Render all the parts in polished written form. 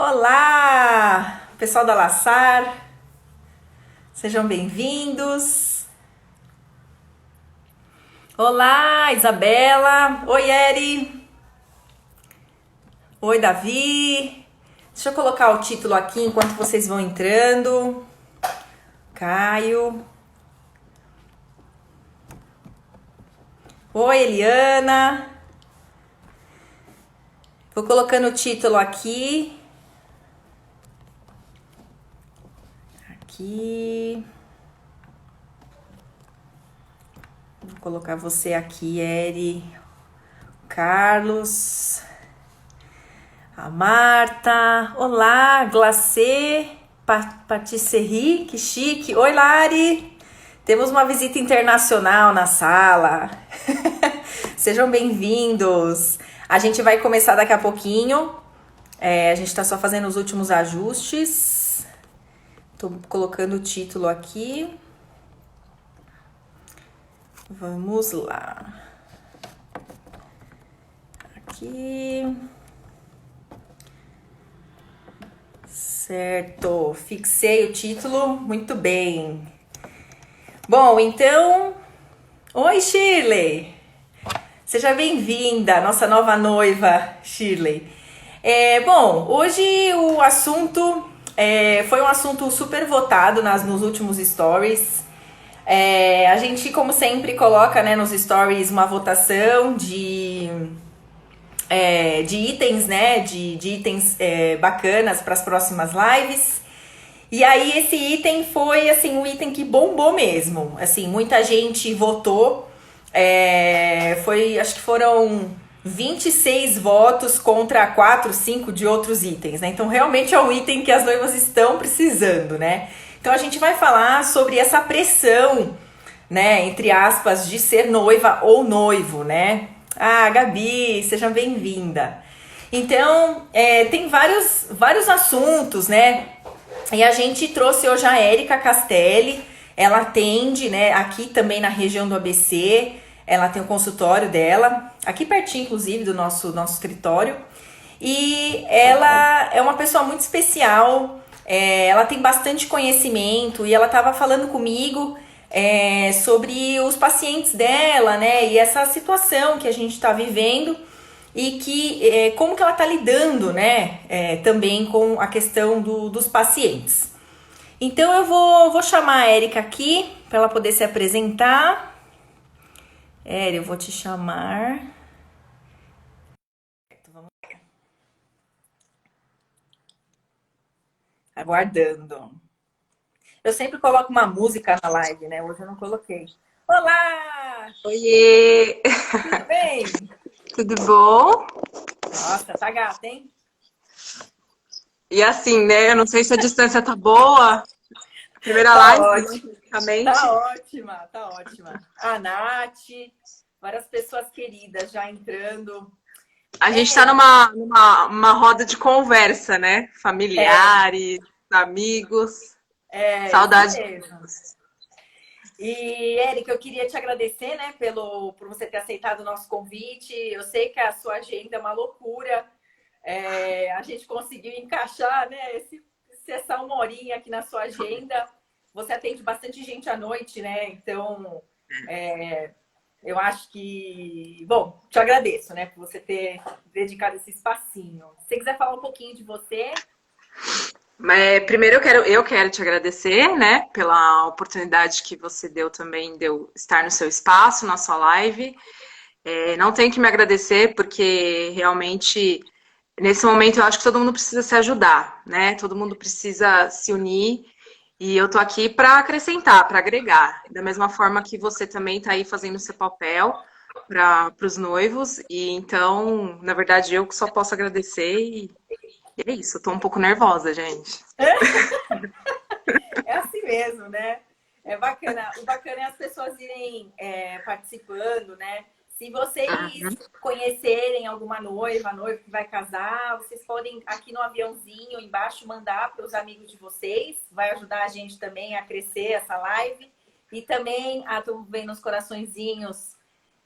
Olá, pessoal da Laçar, sejam bem-vindos. Olá, Isabela. Oi, Eri. Oi, Davi. Deixa eu colocar o título aqui enquanto vocês vão entrando. Caio. Oi, Eliana. Vou colocando o título aqui. Vou colocar você aqui, Eri. Carlos. A Marta. Olá, Glacê. Patisserie, que chique. Oi, Lari. Temos uma visita internacional na sala. Sejam bem-vindos. A gente vai começar daqui a pouquinho. A gente tá só fazendo os últimos ajustes. Tô colocando o título aqui. Vamos lá. Aqui. Certo, fixei o título, muito bem. Bom, então... Oi, Shirley! Seja bem-vinda, nossa nova noiva, Shirley. Bom, hoje o assunto foi um assunto super votado nos últimos stories. A gente, como sempre, coloca, né, nos stories uma votação de itens, né? De itens bacanas para as próximas lives. E aí esse item foi assim um item que bombou mesmo. Assim, muita gente votou. Acho que foram 26 votos contra 4, 5 de outros itens, né? Então realmente é um item que as noivas estão precisando, né? Então a gente vai falar sobre essa pressão, né, entre aspas, de ser noiva ou noivo, né? Ah, Gabi, seja bem-vinda. Então, tem vários assuntos, né? E a gente trouxe hoje a Érica Castelli. Ela atende, né, aqui também na região do ABC. Ela tem o consultório dela, aqui pertinho, inclusive, do nosso escritório. E ela é uma pessoa muito especial. Ela tem bastante conhecimento e ela estava falando comigo sobre os pacientes dela, né? E essa situação que a gente está vivendo e que como que ela está lidando, né? Também com a questão dos pacientes. Então eu vou chamar a Érica aqui para ela poder se apresentar. Érica, eu vou te chamar. Vamos aguardando. Eu sempre coloco uma música na live, né? Hoje eu não coloquei. Olá! Oiê! Tudo bem? Tudo bom? Nossa, tá gata, hein? E assim, né? Eu não sei se a distância tá boa. Primeira Tá live, né, ótimo. Tá praticamente. ótima, tá ótima. A Nath, várias pessoas queridas já entrando. A gente tá É, numa roda de conversa, né? é, Familiares, amigos. isso Saudade. mesmo. E, Érica, eu queria te agradecer, né, por você ter aceitado o nosso convite. Eu sei que a sua agenda é uma loucura. A gente conseguiu encaixar, né, essa uma horinha aqui na sua agenda. Você atende bastante gente à noite, né? Então, eu acho que... Bom, te agradeço, né, por você ter dedicado esse espacinho. Se você quiser falar um pouquinho de você... Primeiro eu quero te agradecer, né? Pela oportunidade que você deu também de eu estar no seu espaço, na sua live. Não tenho que me agradecer, porque realmente nesse momento eu acho que todo mundo precisa se ajudar, né? Todo mundo precisa se unir e eu tô aqui para acrescentar, para agregar. Da mesma forma que você também está aí fazendo o seu papel para os noivos. E então, na verdade, eu que só posso agradecer e é isso. Eu tô um pouco nervosa, gente. É assim mesmo, né? É bacana. O bacana é as pessoas irem participando, né? Se vocês Uhum. conhecerem alguma noiva que vai casar, vocês podem aqui no aviãozinho embaixo mandar para os amigos de vocês. Vai ajudar a gente também a crescer essa live. E também, tô vendo os coraçõezinhos.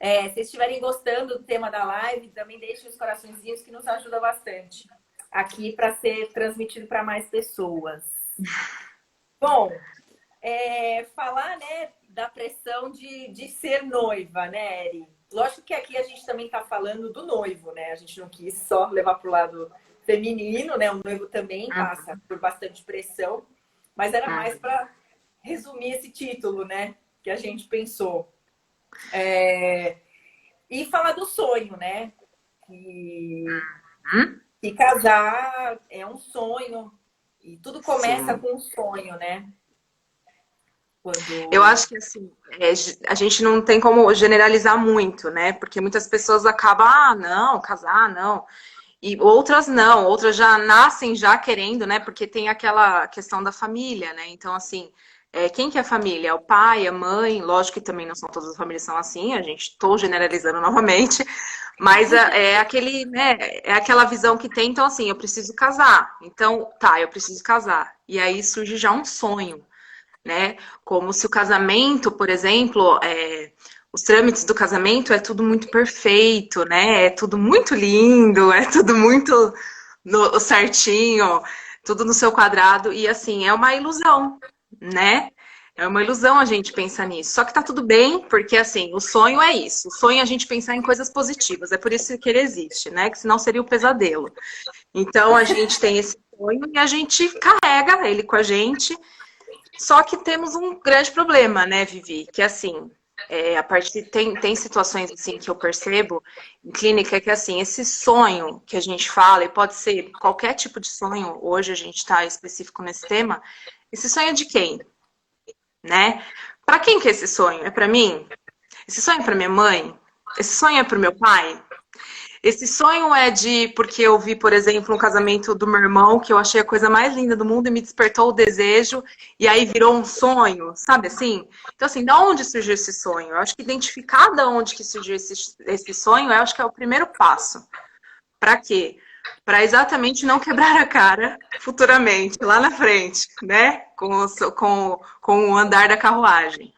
Se vocês estiverem gostando do tema da live, também deixem os coraçõezinhos que nos ajuda bastante. aqui para ser transmitido para mais pessoas. Bom, falar, né, da pressão de ser noiva, né, Eri? Lógico que aqui a gente também está falando do noivo, né? A gente não quis só levar para o lado feminino, né? O noivo também passa por bastante pressão, mas era mais para resumir esse título, né? Que a gente pensou. E falar do sonho, né? Que casar é um sonho e tudo começa Sim. com um sonho, né? Eu Quando... acho que assim, a gente não tem como generalizar muito, né? Porque muitas pessoas acabam, não, casar, não. E outras não, outras já nascem já querendo, né? Porque tem aquela questão da família, né? Então, assim, quem que é família? É o pai, a mãe, lógico que também não são todas as famílias são assim, a gente estou generalizando novamente, mas é aquele, né? É aquela visão que tem, então assim, eu preciso casar. Então, tá, eu preciso casar. E aí surge já um sonho, né? Como se o casamento, por exemplo, os trâmites do casamento é tudo muito perfeito, né? É tudo muito lindo, é tudo muito certinho, tudo no seu quadrado. E assim, é uma ilusão, né? É uma ilusão a gente pensar nisso. Só que tá tudo bem, porque assim, o sonho é isso. O sonho é a gente pensar em coisas positivas. É por isso que ele existe, né? Que senão seria o pesadelo. Então a gente tem esse sonho e a gente carrega ele com a gente. Só que temos um grande problema, né, Vivi? Que assim, a partir tem situações assim que eu percebo em clínica que assim, esse sonho que a gente fala, e pode ser qualquer tipo de sonho, hoje a gente está específico nesse tema, esse sonho é de quem? Né? Para quem que é esse sonho? É para mim? Esse sonho é para minha mãe? Esse sonho é para o meu pai? Esse sonho é de porque eu vi, por exemplo, um casamento do meu irmão que eu achei a coisa mais linda do mundo e me despertou o desejo e aí virou um sonho, sabe assim? Então, assim, da onde surgiu esse sonho? Eu acho que identificar da onde que surgiu esse sonho, eu acho que é o primeiro passo. Para quê? Para exatamente não quebrar a cara futuramente, lá na frente, né? Com o andar da carruagem.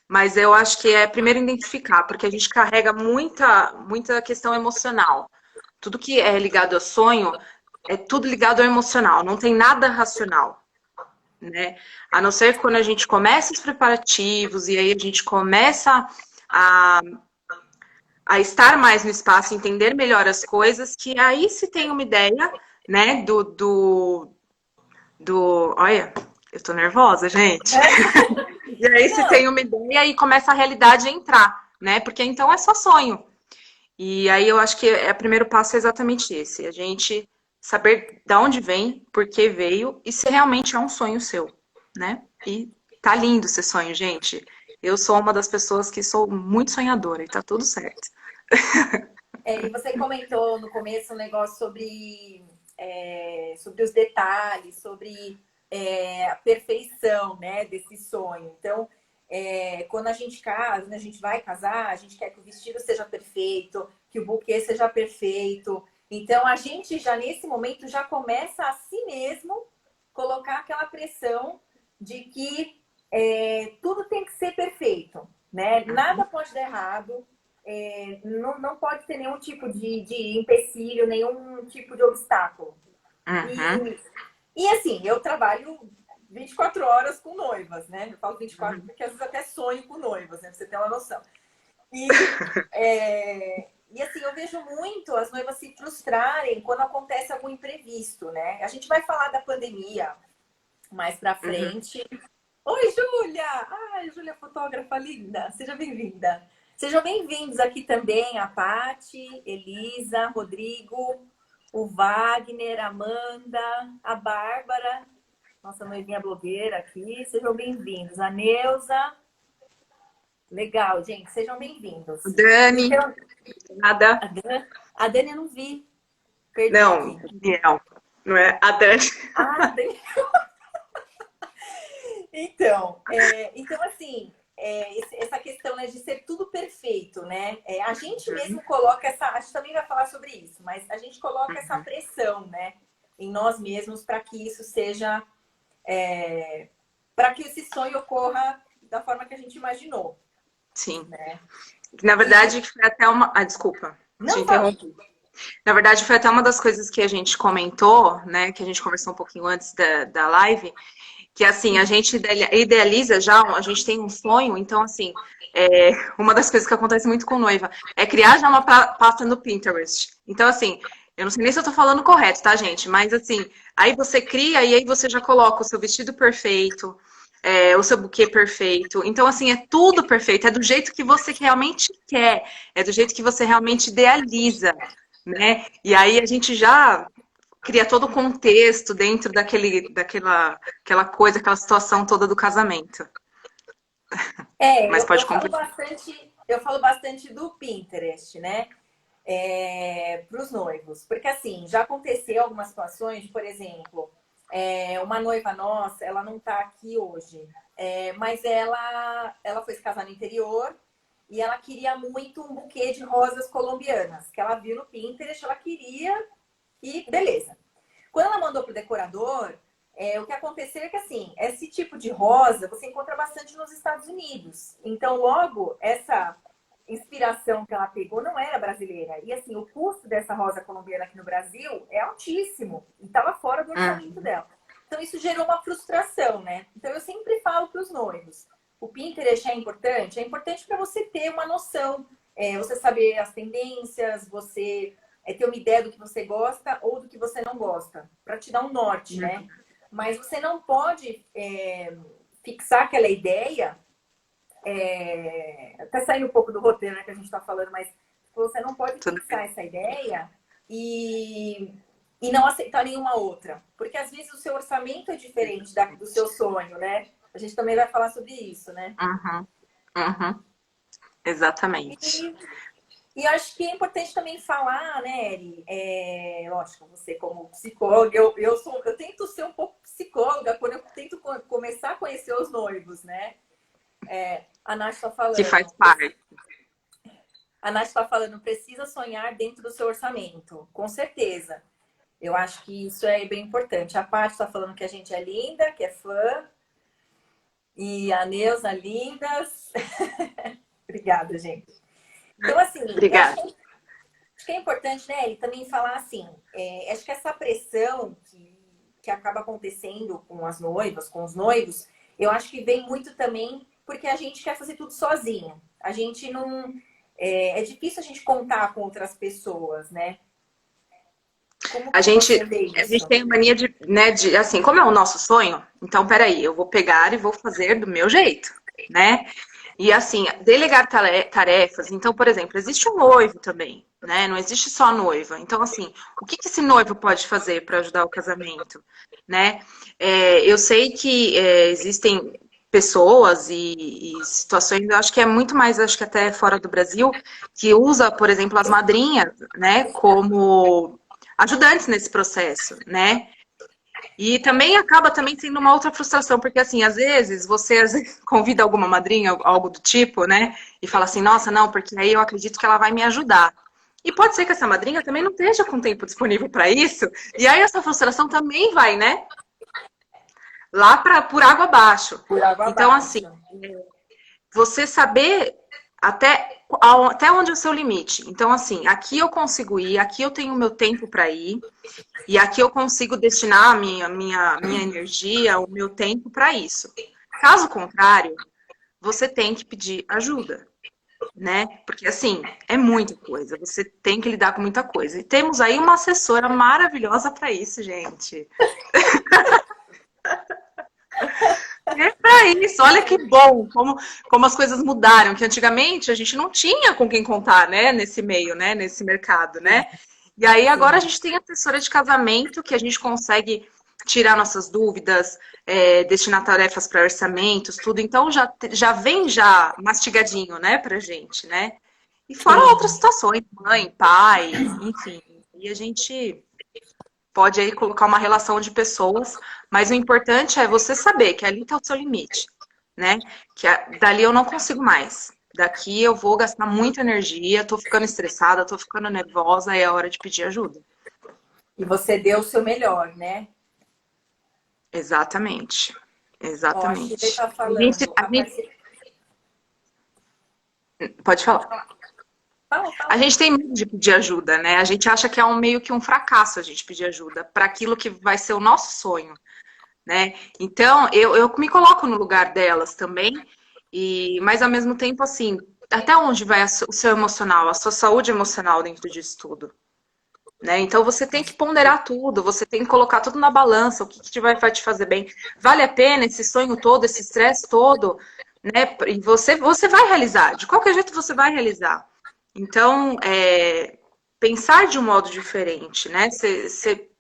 Mas eu acho que é primeiro identificar, porque a gente carrega muita questão emocional. Tudo que é ligado ao sonho é tudo ligado ao emocional, não tem nada racional, né? A não ser quando a gente começa os preparativos e aí a gente começa a, a estar mais no espaço, entender melhor as coisas, que aí se tem uma ideia, né, olha, eu tô nervosa, gente. E aí se Não, tem uma ideia e começa a realidade a entrar, né? Porque então é só sonho. E aí eu acho que o primeiro passo é exatamente esse, a gente saber de onde vem, por que veio e se realmente é um sonho seu, né? E tá lindo esse sonho, gente. Eu sou uma das pessoas que sou muito sonhadora e tá tudo certo. e você comentou no começo um negócio sobre os detalhes, sobre a perfeição, né, desse sonho. Então, quando a gente casa, né, a gente vai casar, a gente quer que o vestido seja perfeito, que o buquê seja perfeito. Então, a gente já nesse momento já começa a si mesmo colocar aquela pressão de que tudo tem que ser perfeito, né? Nada pode dar errado, não pode ter nenhum tipo de empecilho, nenhum tipo de obstáculo. Uhum. E assim, eu trabalho 24 horas com noivas, né? Eu falo 24 porque às vezes até sonho com noivas, né? Pra você ter uma noção. E assim, eu vejo muito as noivas se frustrarem quando acontece algum imprevisto, né? A gente vai falar da pandemia mais pra Uhum. frente. Oi, Júlia! Ai, Júlia, fotógrafa linda! Seja bem-vinda. Sejam bem-vindos aqui também a Pati, Elisa, Rodrigo, o Wagner, Amanda, a Bárbara, nossa noivinha blogueira aqui. Sejam bem-vindos. A Neuza. Legal, gente. Sejam bem-vindos. Dani, Então, nada. a Dani eu não vi. Perdi Não, aqui. Daniel, não é a Dani. Ah, Dani. Então assim, essa questão, né, de ser tudo perfeito, né? A gente mesmo coloca a gente também vai falar sobre isso, mas a gente coloca essa pressão, né, em nós mesmos para que isso seja, para que esse sonho ocorra da forma que a gente imaginou, Sim. né? Na E verdade, foi até uma. Ah, desculpa, te não fala, interrompi. Na verdade, foi até uma das coisas que a gente comentou, né? Que a gente conversou um pouquinho antes da live, que assim, a gente idealiza já, a gente tem um sonho, então assim, uma das coisas que acontece muito com noiva é criar já uma pasta no Pinterest. Então assim, eu não sei nem se eu tô falando correto, tá, gente? Mas assim, aí você cria e aí você já coloca o seu vestido perfeito, o seu buquê perfeito. Então assim, é tudo perfeito, é do jeito que você realmente quer, é do jeito que você realmente idealiza, né? E aí a gente já cria todo o contexto dentro daquela coisa, aquela situação toda do casamento. Mas pode completar. Eu falo bastante do Pinterest, né? Para os noivos. Porque assim, já aconteceu algumas situações, por exemplo, uma noiva nossa, ela não está aqui hoje, mas ela foi se casar no interior e ela queria muito um buquê de rosas colombianas, que ela viu no Pinterest, ela queria e beleza. Quando ela mandou pro decorador, o que aconteceu é que, assim, esse tipo de rosa você encontra bastante nos Estados Unidos. Então, logo, essa inspiração que ela pegou não era brasileira. E, assim, o custo dessa rosa colombiana aqui no Brasil é altíssimo. E estava fora do orçamento dela. Então, isso gerou uma frustração, né? Então, eu sempre falo para os noivos, o Pinterest é importante? É importante para você ter uma noção, você saber as tendências, você ter uma ideia do que você gosta ou do que você não gosta, para te dar um norte, né? Mas você não pode fixar aquela ideia, até sair um pouco do roteiro, né, que a gente está falando, mas você não pode fixar essa ideia e não aceitar nenhuma outra. Porque às vezes o seu orçamento é diferente do seu sonho, né? A gente também vai falar sobre isso, né? Exatamente. E acho que é importante também falar, né, Eri? Lógico, você como psicóloga, eu tento ser um pouco psicóloga quando eu tento começar a conhecer os noivos, né? A Nath está falando. Que faz parte. A Nath está falando, precisa sonhar dentro do seu orçamento. Com certeza. Eu acho que isso é bem importante. A Paty está falando que a gente é linda, que é fã. E a Neuza, lindas. Obrigada, gente. Então, assim, Obrigada. Acho que é importante, né, ele também falar assim, acho que essa pressão que acaba acontecendo com as noivas, com os noivos, eu acho que vem muito também porque a gente quer fazer tudo sozinho. A gente não... É difícil a gente contar com outras pessoas, né? A gente tem a mania de, né, assim, como é o nosso sonho, então, peraí, eu vou pegar e vou fazer do meu jeito, né? E assim, delegar tarefas. Então, por exemplo, existe um noivo também, né? Não existe só a noiva. Então, assim, o que esse noivo pode fazer para ajudar o casamento, né? Eu sei que existem pessoas e situações, eu acho que é muito mais, acho que até fora do Brasil, que usa, por exemplo, as madrinhas, né, como ajudantes nesse processo, né? E também acaba também sendo uma outra frustração, porque assim, às vezes você convida alguma madrinha, algo do tipo, né? E fala assim, nossa, não, porque aí eu acredito que ela vai me ajudar. E pode ser que essa madrinha também não esteja com tempo disponível para isso, e aí essa frustração também vai, né? Lá por água abaixo. Então, assim, você saber até onde é o seu limite. Então, assim, aqui eu consigo ir, aqui eu tenho o meu tempo para ir, e aqui eu consigo destinar a minha energia, o meu tempo para isso. Caso contrário, você tem que pedir ajuda, né? Porque, assim, é muita coisa, você tem que lidar com muita coisa. E temos aí uma assessora maravilhosa para isso, gente. É pra isso, olha que bom, como as coisas mudaram, que antigamente a gente não tinha com quem contar, né, nesse meio, né, nesse mercado, né? E aí agora a gente tem assessora de casamento que a gente consegue tirar nossas dúvidas, destinar tarefas para orçamentos, tudo, então já vem já mastigadinho, né, pra gente, né? E fora outras situações, mãe, pai, enfim, e a gente pode aí colocar uma relação de pessoas, mas o importante é você saber que ali está o seu limite, né? Que dali eu não consigo mais. Daqui eu vou gastar muita energia, tô ficando estressada, tô ficando nervosa, é a hora de pedir ajuda. E você deu o seu melhor, né? Exatamente. Exatamente. Ó, a tá falando, Pode falar. Fala, A fala. gente tem medo de pedir ajuda, né? A gente acha que é meio que um fracasso a gente pedir ajuda para aquilo que vai ser o nosso sonho, né? Então, eu me coloco no lugar delas também, mas ao mesmo tempo, assim, até onde vai o seu emocional, a sua saúde emocional dentro disso tudo, né? Então, você tem que ponderar tudo, você tem que colocar tudo na balança, o que vai te fazer bem. Vale a pena esse sonho todo, esse estresse todo, né? E você vai realizar, de qualquer jeito você vai realizar. Então, pensar de um modo diferente, né? Você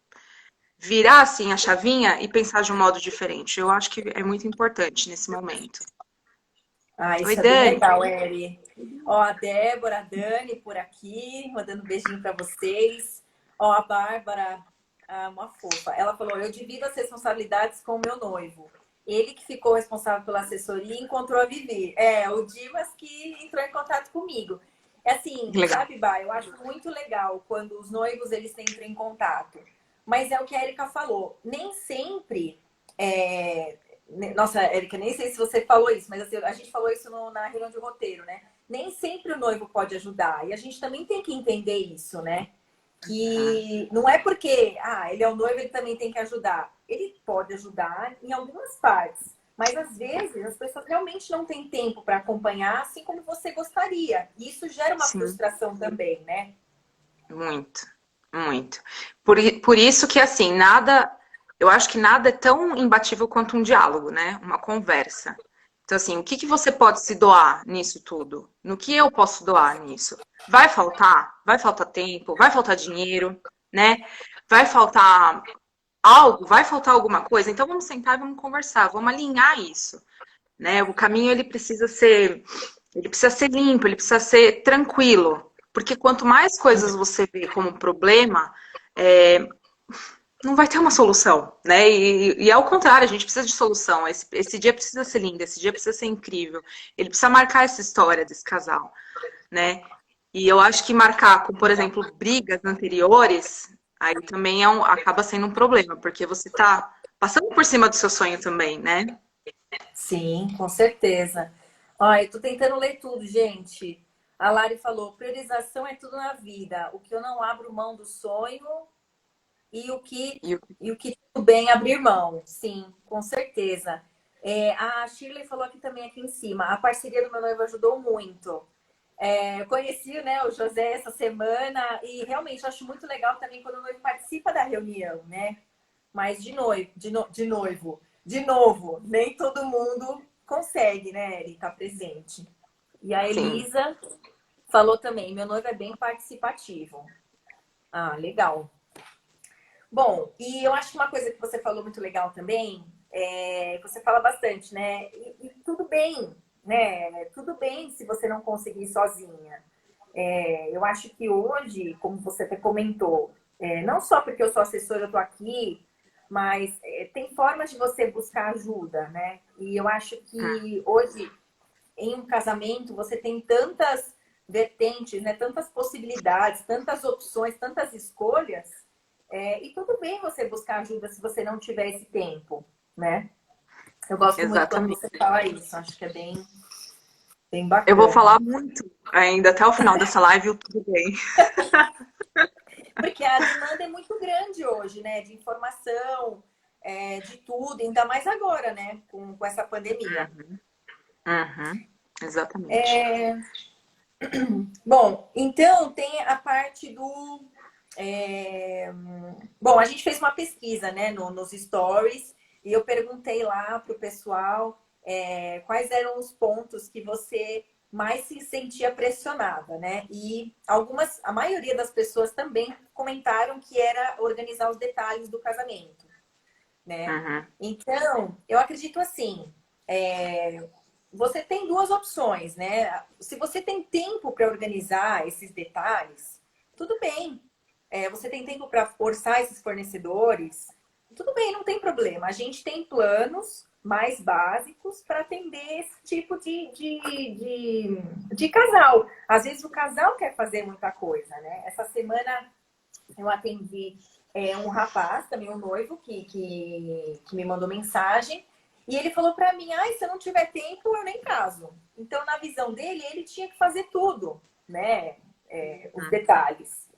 virar assim a chavinha e pensar de um modo diferente. Eu acho que é muito importante nesse momento. Ah, Oi, isso é bem Dani. legal, Eri. Ó, a Débora, a Dani por aqui, mandando um beijinho para vocês. Ó, a Bárbara, uma fofa. Ela falou: eu divido as responsabilidades com o meu noivo. Ele que ficou responsável pela assessoria e encontrou a Vivi. É, o Dimas que entrou em contato comigo. É assim, Que legal. sabe, Bá, eu acho muito legal quando os noivos eles entram em contato. Mas é o que a Erika falou. Nem sempre é, nossa, Érica, nem sei se você falou isso, mas assim, a gente falou isso na reunião de roteiro, né? Nem sempre o noivo pode ajudar. E a gente também tem que entender isso, né? Ah, Que não é porque, ele é o noivo, ele também tem que ajudar. Ele pode ajudar em algumas partes. Mas às vezes as pessoas realmente não têm tempo para acompanhar assim como você gostaria. E isso gera uma sim, frustração também, né? muito, muito. Por isso que assim, nada, eu acho que nada é tão imbatível quanto um diálogo, né? Uma conversa. Então, assim, o que que você pode se doar nisso tudo? No que eu posso doar nisso? Vai faltar? Vai faltar tempo? Vai faltar dinheiro? Né? Vai faltar algo, vai faltar alguma coisa, então vamos sentar e vamos conversar, vamos alinhar isso, né? O caminho ele precisa ser limpo, ele precisa ser tranquilo, porque quanto mais coisas você vê como problema, é, não vai ter uma solução, né? E ao contrário, a gente precisa de solução. Esse dia precisa ser lindo, esse dia precisa ser incrível. Ele precisa marcar essa história desse casal, né? E eu acho que marcar com, por exemplo, brigas anteriores, aí também acaba sendo um problema, porque você tá passando por cima do seu sonho também, né? Sim, com certeza. Ó, eu tô tentando ler tudo, gente. A Lari falou: priorização é tudo na vida. O que eu não abro mão do sonho e o que, E e o que tudo bem abrir mão. Sim, com certeza. A Shirley falou aqui também, aqui em cima. A parceria do meu noivo ajudou muito. Eu conheci, né, o José essa semana e realmente acho muito legal também quando o noivo participa da reunião, né? Mas de novo, nem todo mundo consegue, né, Eri, estar presente. E a sim, Elisa falou também, meu noivo é bem participativo. Ah, legal. Bom, e eu acho que uma coisa que você falou muito legal também, você fala bastante, né? E tudo bem, né? Tudo bem se você não conseguir sozinha. Eu acho que hoje, como você até comentou, não só porque eu sou assessora, eu tô aqui, mas tem formas de você buscar ajuda, né? E eu acho que hoje, em um casamento, você tem tantas vertentes, né? Tantas possibilidades, tantas opções, tantas escolhas, e tudo bem você buscar ajuda se você não tiver esse tempo, né? Eu gosto muito quando exatamente. você fala isso, acho que é bem Eu vou bacana. falar muito ainda até o final dessa live, tudo bem. Porque a demanda é muito grande hoje, né? De informação, de tudo, ainda mais agora, né? Com essa pandemia. Uhum, exatamente. Bom, então tem a parte do. é, Bom, a gente fez uma pesquisa, né, nos stories, e eu perguntei lá pro pessoal quais eram os pontos que você mais se sentia pressionada, né? E a maioria das pessoas também comentaram que era organizar os detalhes do casamento, né? Uhum, Então, eu acredito assim, você tem duas opções, né? Se você tem tempo para organizar esses detalhes, tudo bem. Você tem tempo para orçar esses fornecedores, tudo bem, não tem problema. A gente tem planos mais básicos para atender esse tipo de casal. Às vezes o casal quer fazer muita coisa, né? Essa semana eu atendi um rapaz, também um noivo, que me mandou mensagem. E ele falou para mim: ai, se eu não tiver tempo, eu nem caso. Então, na visão dele, ele tinha que fazer tudo, né? os detalhes.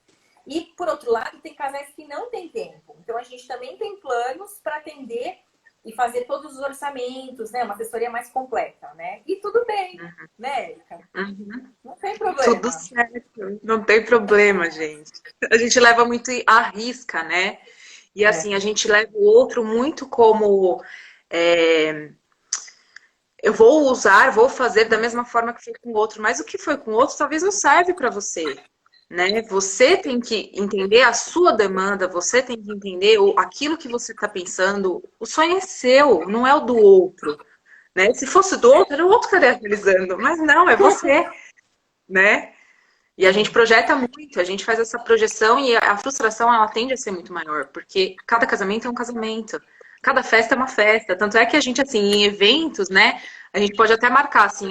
E, por outro lado, tem casais que não têm tempo. Então, a gente também tem planos para atender e fazer todos os orçamentos, né? Uma assessoria mais completa, né? E tudo bem, né, Erika? Não tem problema. Tudo certo, não tem problema, gente. A gente leva muito à risca, né? E assim, a gente leva o outro muito como eu vou usar, vou fazer da mesma forma que foi com o outro, mas o que foi com o outro talvez não serve para você, né? Você tem que entender a sua demanda, você tem que entender aquilo que você está pensando. O sonho é seu, não é o do outro, né? Se fosse do outro, era o outro que estaria realizando, mas não, é você, né? E a gente projeta muito, a gente faz essa projeção e a frustração ela tende a ser muito maior, porque cada casamento é um casamento, cada festa é uma festa. Tanto é que a gente, assim, em eventos, né, a gente pode até marcar assim,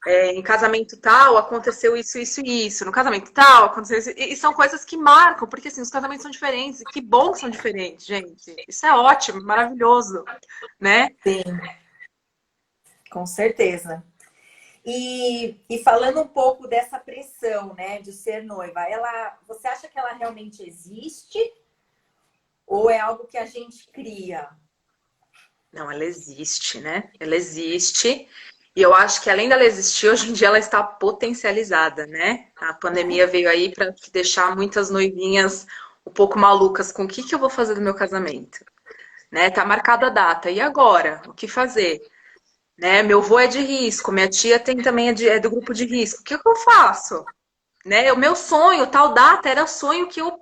em casamento tal aconteceu isso, isso e isso, no casamento tal aconteceu isso, e são coisas que marcam, porque assim, os casamentos são diferentes, e que bom que são diferentes, gente. Isso é ótimo, maravilhoso, né? Sim, com certeza. E falando um pouco dessa pressão, né, de ser noiva, você acha que ela realmente existe ou é algo que a gente cria? Não, ela existe, né? Ela existe. E eu acho que além dela existir, hoje em dia ela está potencializada, né? A pandemia veio aí para deixar muitas noivinhas um pouco malucas com o que eu vou fazer do meu casamento, né? Tá marcada a data. E agora? O que fazer? Né? Meu avô é de risco, minha tia tem também é do grupo de risco. O que eu faço? Né? O meu sonho, tal data, era o sonho que eu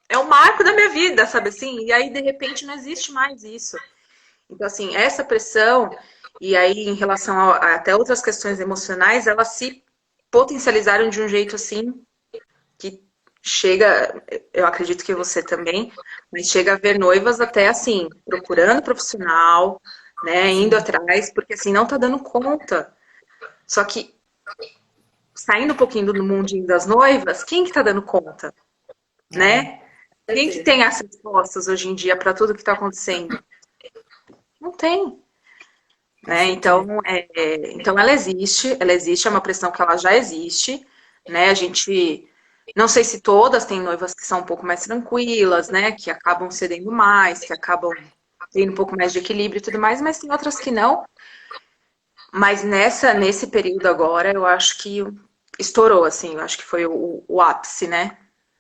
é o marco da minha vida, sabe assim? E aí, de repente, não existe mais isso. Então, assim, essa pressão, e aí em relação a até outras questões emocionais, elas se potencializaram de um jeito assim que chega, eu acredito que você também, mas chega a ver noivas até assim, procurando profissional, né, indo atrás, porque assim, não tá dando conta. Só que, saindo um pouquinho do mundinho das noivas, quem que tá dando conta, né? Quem que tem as respostas hoje em dia para tudo que está acontecendo? Não tem. Né? Então ela existe, é uma pressão que ela já existe, né? A gente, não sei se todas, tem noivas que são um pouco mais tranquilas, né? Que acabam cedendo mais, que acabam tendo um pouco mais de equilíbrio e tudo mais, mas tem outras que não. Mas nesse período agora, eu acho que estourou, assim, eu acho que foi o ápice, né?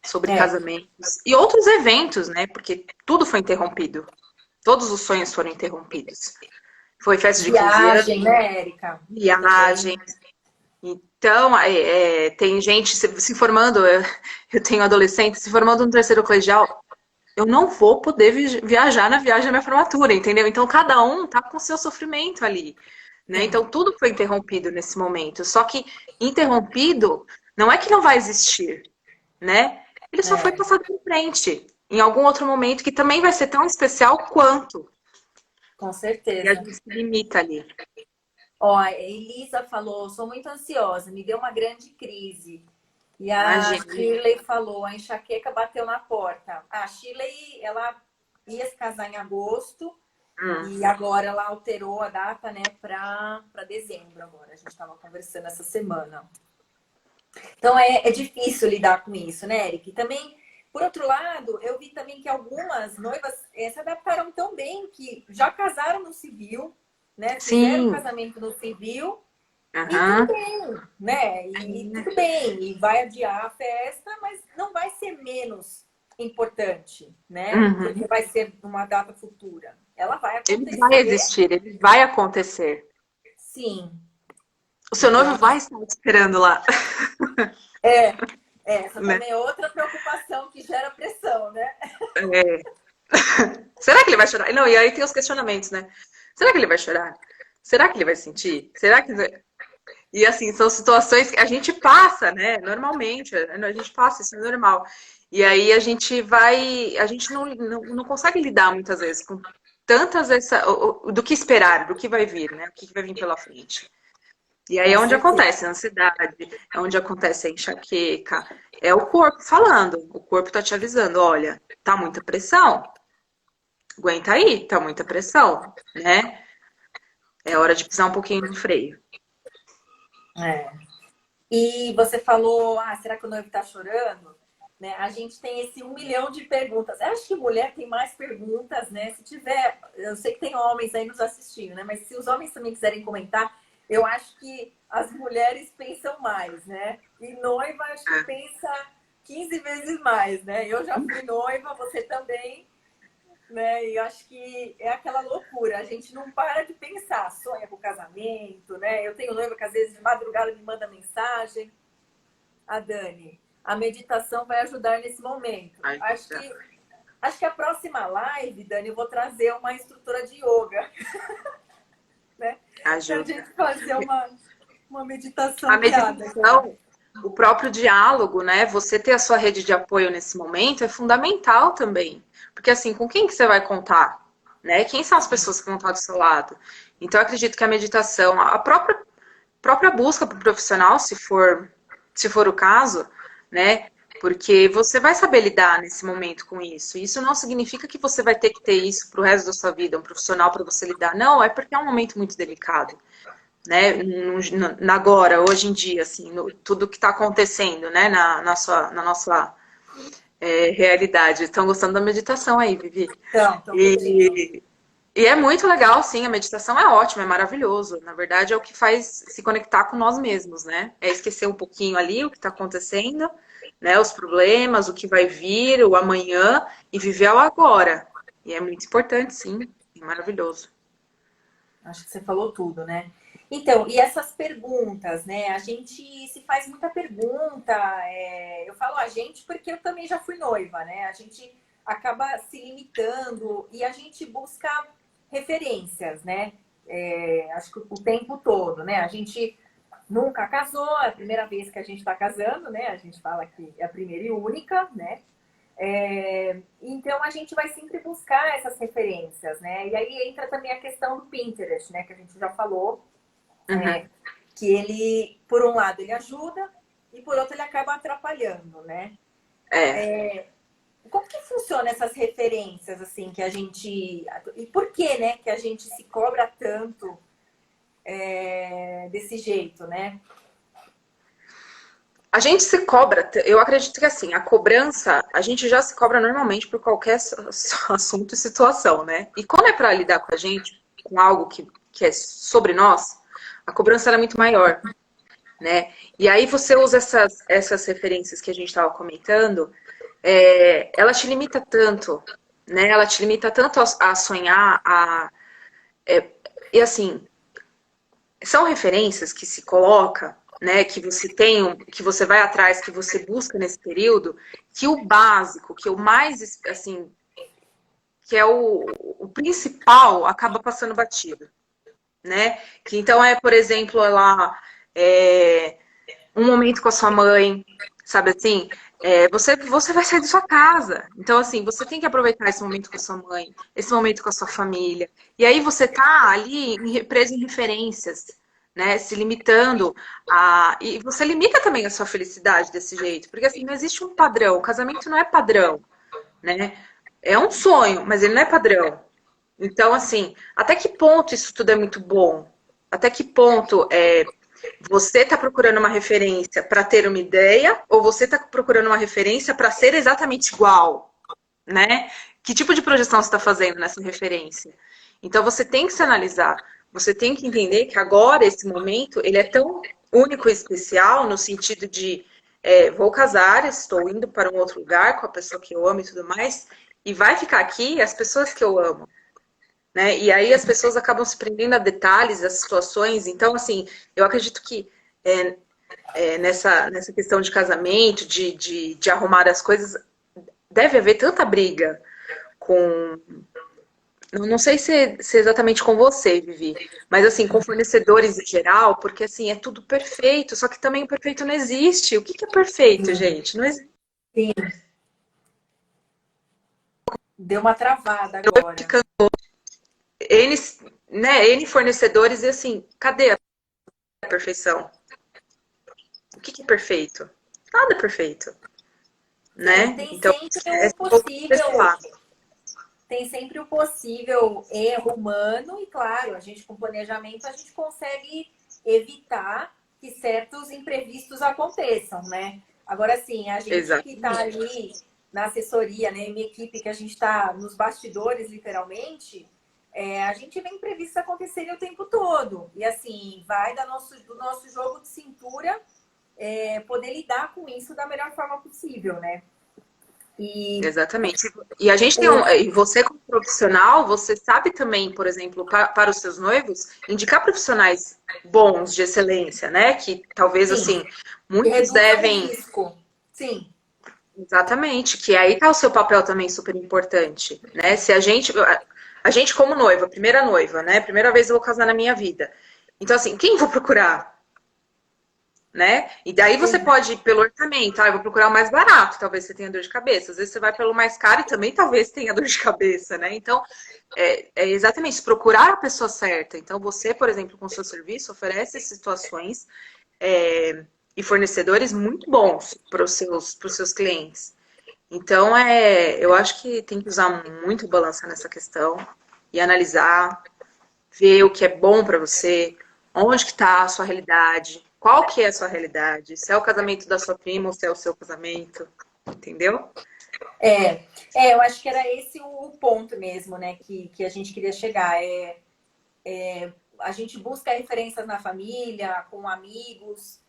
Sobre casamentos e outros eventos, né? Porque tudo foi interrompido. Todos os sonhos foram interrompidos. Foi festa de 15 anos. Viagem, né, Érica? Viagem. Então, tem gente se formando, eu tenho adolescente se formando no terceiro colegial, eu não vou poder viajar na viagem da minha formatura, entendeu? Então, cada um tá com o seu sofrimento ali, né? Então, tudo foi interrompido nesse momento. Só que interrompido não é que não vai existir, né? Ele só foi passado por frente em algum outro momento que também vai ser tão especial quanto. Com certeza. E a gente se limita ali. Ó, a Elisa falou, sou muito ansiosa, me deu uma grande crise. E a Shirley falou, a enxaqueca bateu na porta. A Shirley, ela ia se casar em agosto e agora ela alterou a data, né, para dezembro agora. A gente estava conversando essa semana. Então é difícil lidar com isso, né, Eric? E também, por outro lado, eu vi também que algumas noivas se adaptaram tão bem que já casaram no civil, né? Fizeram o casamento no civil e tudo bem, né? E tudo bem, e vai adiar a festa, mas não vai ser menos importante, né? Porque vai ser uma data futura. Ela vai acontecer. Ele vai existir, ele vai acontecer. Sim. O seu noivo vai estar esperando lá. Essa também é outra preocupação que gera pressão, né? Será que ele vai chorar? Não, e aí tem os questionamentos, né? Será que ele vai chorar? Será que ele vai sentir? Será que... E assim, são situações que a gente passa, né? Normalmente, a gente passa, isso é normal. E aí a gente não consegue lidar muitas vezes com tantas do que esperar, do que vai vir, né? O que vai vir pela frente. E aí é onde acontece a ansiedade, é onde acontece a enxaqueca, é o corpo falando, o corpo tá te avisando, olha, tá muita pressão, aguenta aí, tá muita pressão, né? É hora de pisar um pouquinho no freio. E você falou, será que o noivo tá chorando? Né? A gente tem esse 1 milhão de perguntas. Eu acho que mulher tem mais perguntas, né? Se tiver, eu sei que tem homens aí nos assistindo, né? Mas se os homens também quiserem comentar, eu acho que as mulheres pensam mais, né? E noiva, acho que pensa 15 vezes mais, né? Eu já fui noiva, você também, né? E acho que é aquela loucura, a gente não para de pensar, sonha com o casamento, né? Eu tenho noiva que às vezes de madrugada me manda mensagem. A Dani, a meditação vai ajudar nesse momento. Acho que a próxima live, Dani, eu vou trazer uma instrutora de yoga, né? Pra Ajuda. gente fazer uma meditação A guiada. meditação, o próprio diálogo, né? Você ter a sua rede de apoio nesse momento é fundamental também. Porque assim, com quem que você vai contar? Né? Quem são as pessoas que vão estar do seu lado? Então, eu acredito que a meditação, a própria busca para o profissional, se for o caso, né? Porque você vai saber lidar nesse momento com isso. Isso não significa que você vai ter que ter isso para o resto da sua vida, um profissional para você lidar. Não, é porque é um momento muito delicado, né? Agora, hoje em dia, assim, tudo que está acontecendo, né? Na nossa realidade. Estão gostando da meditação aí, Vivi? Então, curtindo. E é muito legal, sim, a meditação é ótima, é maravilhoso. Na verdade, é o que faz se conectar com nós mesmos, né? É esquecer um pouquinho ali o que está acontecendo, né? Os problemas, o que vai vir, o amanhã, e viver o agora. E é muito importante, sim. É maravilhoso. Acho que você falou tudo, né? Então, e essas perguntas, né? A gente se faz muita pergunta. Eu falo a gente porque eu também já fui noiva, né? A gente acaba se limitando e a gente busca referências, né? Acho que o tempo todo, né? A gente nunca casou, é a primeira vez que a gente está casando, né? A gente fala que é a primeira e única, né? Então a gente vai sempre buscar essas referências, né? E aí entra também a questão do Pinterest, né? Que a gente já falou, Uhum. que ele, por um lado, ele ajuda e por outro ele acaba atrapalhando, né? É. Como que funciona essas referências, assim, que a gente... E por que, né, que a gente se cobra tanto desse jeito, né? A gente se cobra, eu acredito que assim, a cobrança, a gente já se cobra normalmente por qualquer assunto e situação, né? E quando é para lidar com a gente, com algo que é sobre nós, a cobrança ela é muito maior, né? E aí você usa essas referências que a gente estava comentando, ela te limita tanto, né? Ela te limita tanto a sonhar, e assim, são referências que se coloca, né, que você tem, que você vai atrás, que você busca nesse período, que o básico, que o mais, assim, que é o principal, acaba passando batido, né? Que então por exemplo, é, um momento com a sua mãe, sabe assim? Você vai sair da sua casa. Então, assim, você tem que aproveitar esse momento com a sua mãe, esse momento com a sua família. E aí você tá ali preso em referências, né? Se limitando a. E você limita também a sua felicidade desse jeito. Porque assim, não existe um padrão. O casamento não é padrão, né? É um sonho, mas ele não é padrão. Então, assim, até que ponto isso tudo é muito bom? Até que ponto você está procurando uma referência para ter uma ideia ou você está procurando uma referência para ser exatamente igual, né? Que tipo de projeção você está fazendo nessa referência? Então você tem que se analisar, você tem que entender que agora esse momento ele é tão único e especial no sentido de vou casar, estou indo para um outro lugar com a pessoa que eu amo e tudo mais, e vai ficar aqui as pessoas que eu amo, né? E aí as pessoas acabam se prendendo a detalhes, a situações. Então, assim, eu acredito que nessa questão de casamento, de arrumar as coisas, deve haver tanta briga com. Não sei se é exatamente com você, Vivi, mas assim, com fornecedores em geral, porque assim, é tudo perfeito, só que também o perfeito não existe. O que é perfeito, gente? Não existe. Sim, deu uma travada agora. N, né, N fornecedores e assim, cadê a perfeição? O que é perfeito? Nada é perfeito, Sim, né? tem Então, sempre é o um pouco desse possível, lado. tem sempre o possível erro humano e claro, a gente com planejamento a gente consegue evitar que certos imprevistos aconteçam, né? Agora, assim, a gente que está Exatamente. ali na assessoria, né, minha equipe que a gente está nos bastidores, literalmente, a gente vê imprevistos acontecerem o tempo todo. E, assim, vai do nosso jogo de cintura poder lidar com isso da melhor forma possível, né? E Exatamente. E a gente tem o, e você como profissional, você sabe também, por exemplo, para os seus noivos, indicar profissionais bons, de excelência, né? Que talvez sim, assim, que muitos reduzam o devem. risco. Sim, Exatamente, que aí tá o seu papel também super importante, né? Se a gente como noiva, primeira noiva, né? Primeira vez eu vou casar na minha vida. Então assim, quem eu vou procurar, né? E daí você sim. pode ir pelo orçamento, eu vou procurar o mais barato, talvez você tenha dor de cabeça. Às vezes você vai pelo mais caro e também talvez tenha dor de cabeça, né? Então, é exatamente isso, procurar a pessoa certa. Então, você, por exemplo, com o seu serviço, oferece situações e fornecedores muito bons para os seus clientes. Então, eu acho que tem que usar muito balança nessa questão e analisar, ver o que é bom para você, onde que está a sua realidade, qual que é a sua realidade, se é o casamento da sua prima ou se é o seu casamento, entendeu? Eu acho que era esse o ponto mesmo, né, que a gente queria chegar. A gente busca referências na família, com amigos,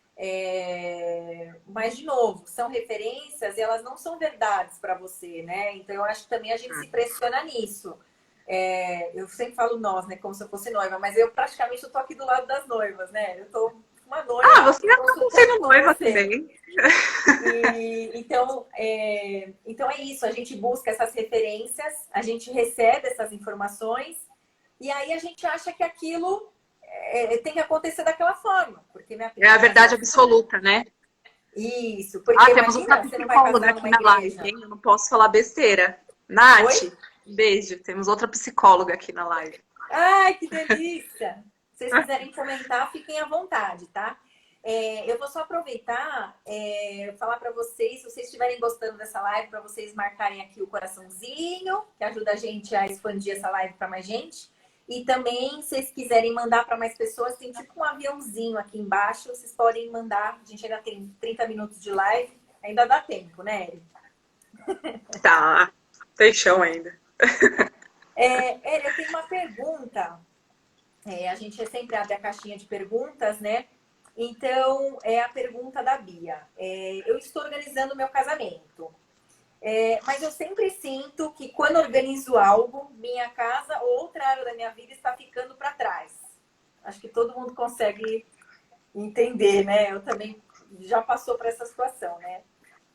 mas, de novo, são referências e elas não são verdades para você, né? Então, eu acho que também a gente se pressiona nisso. Eu sempre falo nós, né, como se eu fosse noiva, mas eu praticamente estou aqui do lado das noivas, né? Eu estou uma noiva Ah, aqui você acaba consultando sendo com noiva você. também. Então é isso, a gente busca essas referências, a gente recebe essas informações e aí a gente acha que aquilo tem que acontecer daquela forma, porque minha É a prima casou verdade assim. absoluta, né? Isso, Ah, porque temos outra imagina, você não vai psicóloga casar aqui numa na live, igreja. hein? Eu não posso falar besteira. Nath, Oi? beijo. Temos outra psicóloga aqui na live. Ai, que delícia! Se vocês quiserem comentar, fiquem à vontade, tá? Eu vou só aproveitar falar para vocês, se vocês estiverem gostando dessa live, para vocês marcarem aqui o coraçãozinho, que ajuda a gente a expandir essa live para mais gente. E também, se vocês quiserem mandar para mais pessoas, tem tipo um aviãozinho aqui embaixo, vocês podem mandar. A gente ainda tem 30 minutos de live, ainda dá tempo, né, Eri? Tá, tem chão ainda. Eri, eu tenho uma pergunta. A gente sempre abre a caixinha de perguntas, né? Então, é a pergunta da Bia. Eu estou organizando o meu casamento, mas eu sempre sinto que quando organizo algo, minha casa ou outra área da minha vida está ficando para trás. Acho que todo mundo consegue entender, né? Eu também já passou por essa situação, né?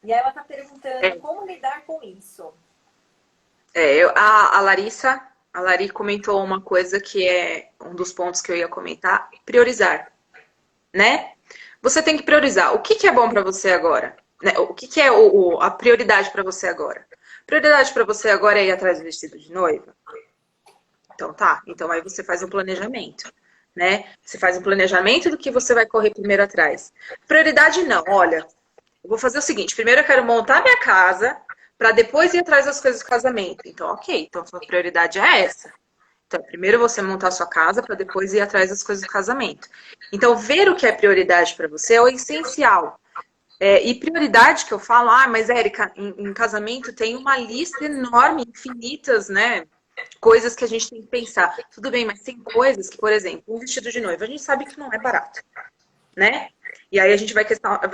E aí ela está perguntando É, como lidar com isso. a Larissa, a Lari comentou uma coisa que é um dos pontos que eu ia comentar, priorizar, né? Você tem que priorizar o que que é bom para você agora, né? O que que é a prioridade para você agora? Prioridade para você agora é ir atrás do vestido de noiva? Então tá, então aí você faz um planejamento, né? Você faz um planejamento do que você vai correr primeiro atrás. Prioridade não, olha, eu vou fazer o seguinte, primeiro eu quero montar minha casa para depois ir atrás das coisas do casamento. Então, ok, então sua prioridade é essa. Então, primeiro você montar sua casa para depois ir atrás das coisas do casamento. Então, ver o que é prioridade para você é o essencial. E prioridade que eu falo, mas Érica, em casamento tem uma lista enorme, infinitas, né? Coisas que a gente tem que pensar. Tudo bem, mas tem coisas que, por exemplo, um vestido de noiva, a gente sabe que não é barato, né? E aí a gente vai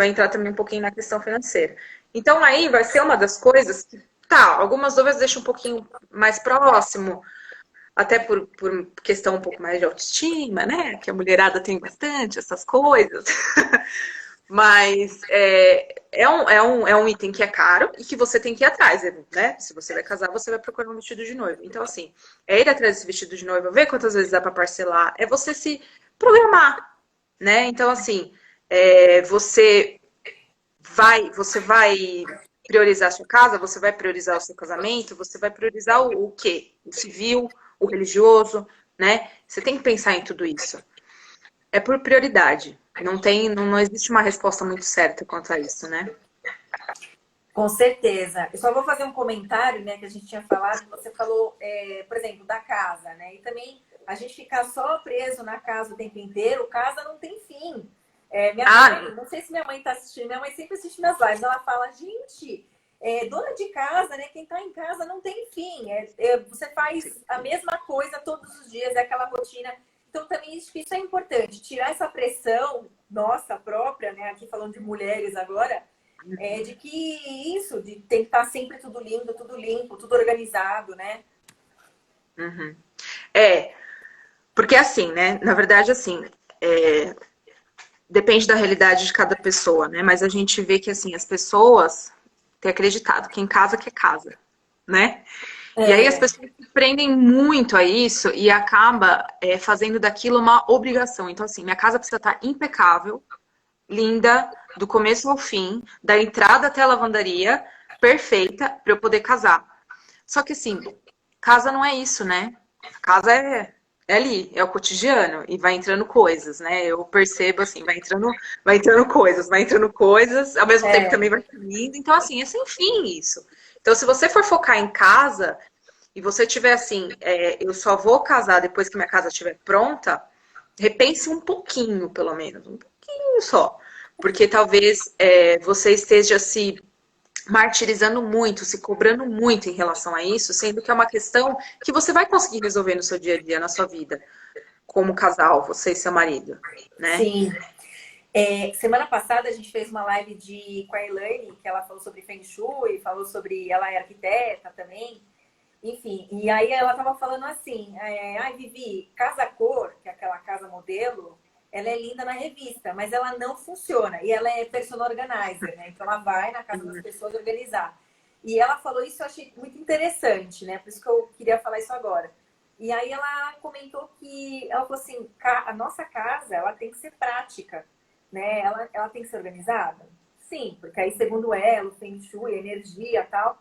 entrar também um pouquinho na questão financeira. Então aí vai ser uma das coisas que, tá, algumas dúvidas deixam um pouquinho mais próximo, até por questão um pouco mais de autoestima, né? Que a mulherada tem bastante essas coisas. Mas é um item que é caro e que você tem que ir atrás, né? Se você vai casar, você vai procurar um vestido de noiva. Então, assim, é ir atrás desse vestido de noiva, ver quantas vezes dá para parcelar, é você se programar, né? Então, assim, você vai priorizar a sua casa, você vai priorizar o seu casamento, você vai priorizar o quê? O civil, o religioso, né? Você tem que pensar em tudo isso. É por prioridade. Não existe uma resposta muito certa quanto a isso, né? Com certeza. Eu só vou fazer um comentário, né, que a gente tinha falado. Você falou, por exemplo, da casa, né? E também a gente ficar só preso na casa o tempo inteiro, casa não tem fim. Minha Ah, mãe, não sei se minha mãe tá assistindo, minha mãe sempre assiste minhas lives. Ela fala, gente, dona de casa, né? Quem tá em casa não tem fim. Você faz a mesma coisa todos os dias, é aquela rotina. Então, também isso é importante. Tirar essa pressão nossa própria, né? Aqui falando de mulheres agora, de que isso, de tem que estar sempre tudo lindo, tudo limpo, tudo organizado, né? uhum. É, porque assim, né? Na verdade, assim, é, depende da realidade de cada pessoa, né? Mas a gente vê que, assim, as pessoas têm acreditado que em casa que é casa, né? E aí as É, pessoas se prendem muito a isso e acaba fazendo daquilo uma obrigação. Então, assim, minha casa precisa estar impecável, linda, do começo ao fim, da entrada até a lavandaria, perfeita, para eu poder casar. Só que assim, casa não é isso, né? Casa é ali, é o cotidiano e vai entrando coisas, né? Eu percebo assim, vai entrando coisas, ao mesmo tempo é, também vai saindo. Então, assim, é sem fim isso. Então, se você for focar em casa e você tiver assim, eu só vou casar depois que minha casa estiver pronta, repense um pouquinho, pelo menos, um pouquinho só. Porque talvez você esteja se martirizando muito, se cobrando muito em relação a isso, sendo que é uma questão que você vai conseguir resolver no seu dia a dia, na sua vida, como casal, você e seu marido, né? sim. Semana passada a gente fez uma live com a Elaine, que ela falou sobre Feng Shui, falou sobre. Ela é arquiteta também. Enfim, e aí ela estava falando assim: ai, Vivi, Casa Cor, que é aquela casa modelo, ela é linda na revista, mas ela não funciona. E ela é personal organizer, né? Então ela vai na casa das pessoas organizar. E ela falou isso, eu achei muito interessante, né? Por isso que eu queria falar isso agora. E aí ela comentou que, ela falou assim, a nossa casa, ela tem que ser prática, né? Ela tem que ser organizada? Sim, porque aí segundo ela, o Feng Shui, a energia e tal,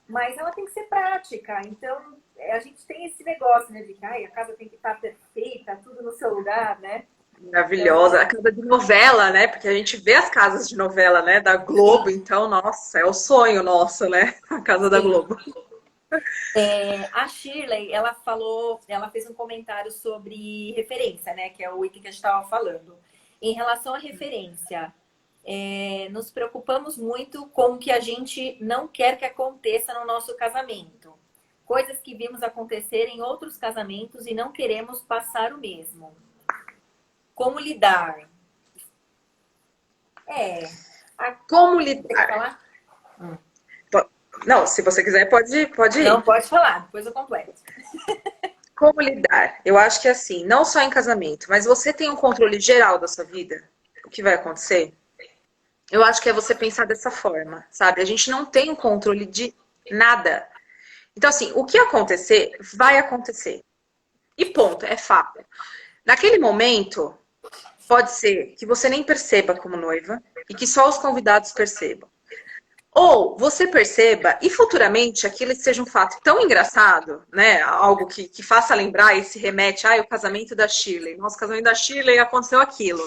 mas ela tem que ser prática. Então, a gente tem esse negócio, né, de que a casa tem que estar perfeita, tudo no seu lugar, né? E às Maravilhosa. A vezes, casa de novela, né? Porque a gente vê as casas de novela, né? Da Globo, sim, então, nossa, é o sonho nosso, né? A casa da sim. Globo. A Shirley, ela falou, ela fez um comentário sobre referência, né? Que é o item que a gente estava falando. Em relação à referência, nos preocupamos muito com o que a gente não quer que aconteça no nosso casamento. Coisas que vimos acontecer em outros casamentos e não queremos passar o mesmo. Como lidar? É. A... Como Você quer lidar? falar? Não, se você quiser, pode Não, ir. pode falar, depois eu completo. Como lidar? Eu acho que assim, não só em casamento, mas você tem um controle geral da sua vida? O que vai acontecer? Eu acho que é você pensar dessa forma, sabe? A gente não tem o controle de nada. Então, assim, o que acontecer, vai acontecer. E ponto, é fato. Naquele momento, pode ser que você nem perceba como noiva e que só os convidados percebam. Ou você perceba e futuramente aquilo seja um fato tão engraçado, né? Algo que faça lembrar e se remete, o casamento da Shirley. Nosso casamento da Shirley aconteceu aquilo,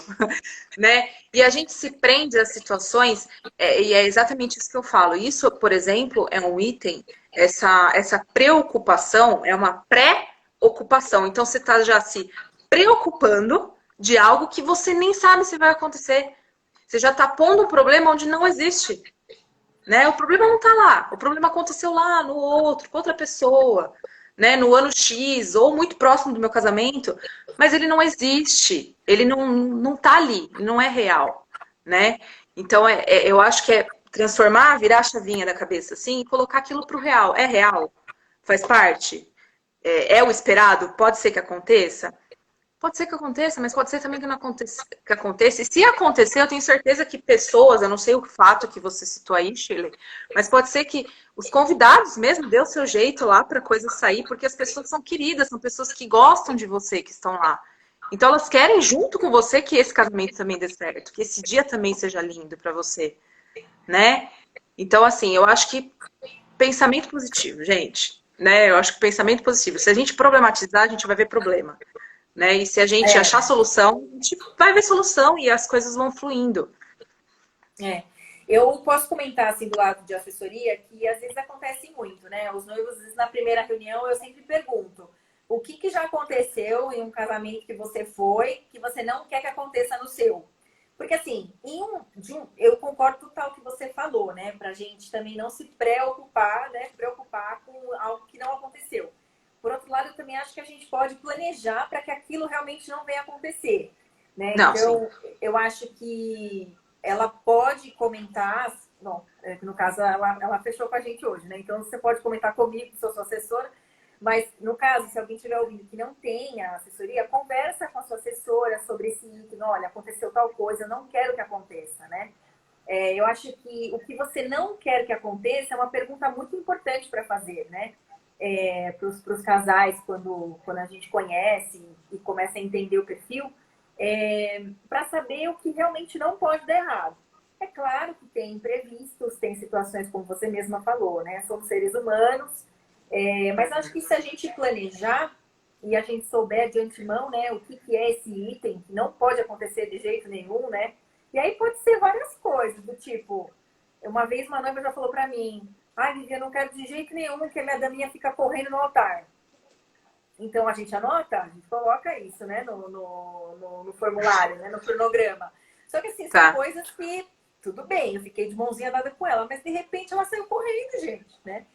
né? E a gente se prende a situações, e é exatamente isso que eu falo. Isso, por exemplo, é um item, essa preocupação é uma pré-ocupação. Então você está já se preocupando de algo que você nem sabe se vai acontecer. Você já está pondo um problema onde não existe. Né? O problema não está lá, o problema aconteceu lá no outro, com outra pessoa, né? No ano X, ou muito próximo do meu casamento, mas ele não existe, ele não tá ali, não é real, né? Então eu acho que é transformar, virar a chavinha da cabeça assim e colocar aquilo pro real. É real? Faz parte? É o esperado? Pode ser que aconteça? Pode ser que aconteça, mas pode ser também que não aconteça, que aconteça. E se acontecer, eu tenho certeza que pessoas, eu não sei o fato que você citou aí, Shirley, mas pode ser que os convidados mesmo dê o seu jeito lá para a coisa sair, porque as pessoas são queridas, são pessoas que gostam de você, que estão lá. Então elas querem junto com você que esse casamento também dê certo, que esse dia também seja lindo para você, né? Então assim, eu acho que pensamento positivo, gente, né? Eu acho que pensamento positivo. Se a gente problematizar, a gente vai ver problema, né? E se a gente É, achar solução, a gente vai ver solução e as coisas vão fluindo. é. Eu posso comentar, assim, do lado de assessoria, que às vezes acontece muito, né? Os noivos, às vezes, na primeira reunião, eu sempre pergunto: o que já aconteceu em um casamento que você foi, que você não quer que aconteça no seu? Porque assim, eu concordo total com o que você falou, né? Pra gente também não se preocupar, né? Preocupar com algo que não aconteceu. Por outro lado, eu também acho que a gente pode planejar para que aquilo realmente não venha a acontecer, né? Não, sim. Então, eu acho que ela pode comentar, bom, no caso ela fechou com a gente hoje, né? Então você pode comentar comigo, que sou sua assessora, mas no caso, se alguém estiver ouvindo que não tenha assessoria, conversa com a sua assessora sobre esse item, olha, aconteceu tal coisa, eu não quero que aconteça, né? Eu acho que o que você não quer que aconteça é uma pergunta muito importante para fazer, né? Para os casais, quando a gente conhece e começa a entender o perfil, para saber o que realmente não pode dar errado. É claro que tem imprevistos, tem situações como você mesma falou, né? Somos seres humanos, mas acho que se a gente planejar e a gente souber de antemão, né, o que é esse item, que não pode acontecer de jeito nenhum, né? E aí pode ser várias coisas, do tipo, uma vez uma noiva já falou pra mim, ai, Vivian, eu não quero de jeito nenhum que a minha daminha fica correndo no altar. Então a gente anota, a gente coloca isso, né, no formulário, né, no cronograma. Só que assim, são Tá. coisas que, tudo bem, eu fiquei de mãozinha dada com ela, mas de repente ela saiu correndo, gente, né?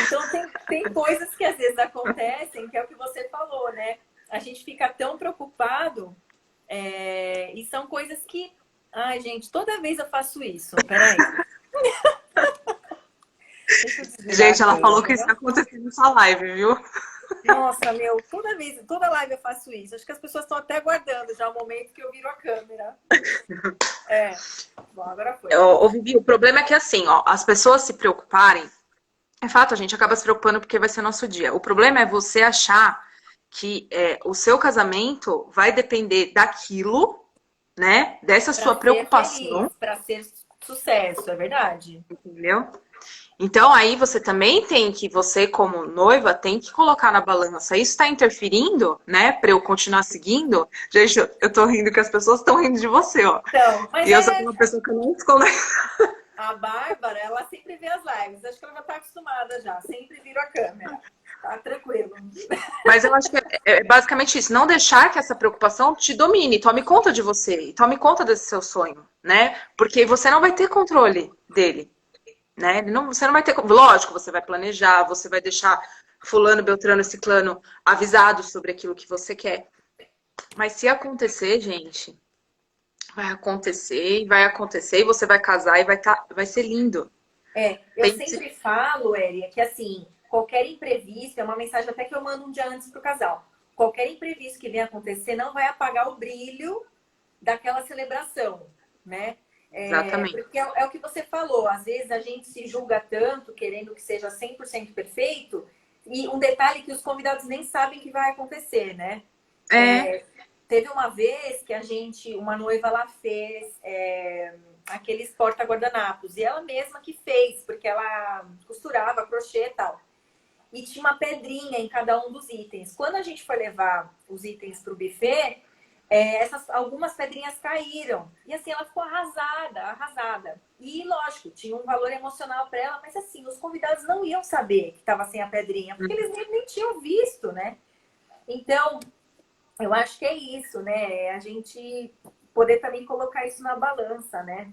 Então tem coisas que às vezes acontecem, que é o que você falou, né? A gente fica tão preocupado, e são coisas que. Ai, gente, toda vez eu faço isso. Peraí. Deixa eu desligar Gente, a ela falou que isso câmera. está acontecendo nessa live, viu? Nossa, meu, toda vez, toda live eu faço isso. Acho que as pessoas estão até aguardando já o momento que eu viro a câmera. Bom, agora foi. Vivi, o problema é que assim, ó, as pessoas se preocuparem, é fato, a gente acaba se preocupando porque vai ser nosso dia. O problema é você achar que o seu casamento vai depender daquilo, né? Dessa sua Para ser preocupação, feliz, para ser sucesso, é verdade. entendeu? Então aí você também tem que, você como noiva, tem que colocar na balança. Isso está interferindo, né? Para eu continuar seguindo. Gente, eu tô rindo que as pessoas estão rindo de você, ó. Então, mas E eu sou uma pessoa que eu não escondo. a Bárbara, ela sempre vê as lives. Acho que ela já está acostumada já. Sempre vira a câmera. Tá tranquilo. Mas eu acho que é basicamente isso. Não deixar que essa preocupação te domine. Tome conta de você. E tome conta desse seu sonho, né? Porque você não vai ter controle dele, né? Você não vai ter. Lógico, você vai planejar, você vai deixar fulano, beltrano, ciclano avisado sobre aquilo que você quer. Mas se acontecer, gente, vai acontecer, e você vai casar e vai ser lindo. Eu sempre falo, Eria, que assim, qualquer imprevisto, é uma mensagem até que eu mando um dia antes pro casal. Qualquer imprevisto que venha acontecer não vai apagar o brilho daquela celebração, né? Exatamente. Porque é o que você falou, às vezes a gente se julga tanto, querendo que seja 100% perfeito, e um detalhe que os convidados nem sabem que vai acontecer, né? É. Teve uma vez que uma noiva, ela fez aqueles porta-guardanapos, e ela mesma que fez, porque ela costurava, crochê e tal. E tinha uma pedrinha em cada um dos itens. Quando a gente foi levar os itens para o buffet, algumas pedrinhas caíram. E assim, ela ficou arrasada, arrasada. E lógico, tinha um valor emocional para ela, mas assim, os convidados não iam saber que estava sem a pedrinha, porque eles nem tinham visto, né? Então, eu acho que é isso, né? A gente poder também colocar isso na balança, né?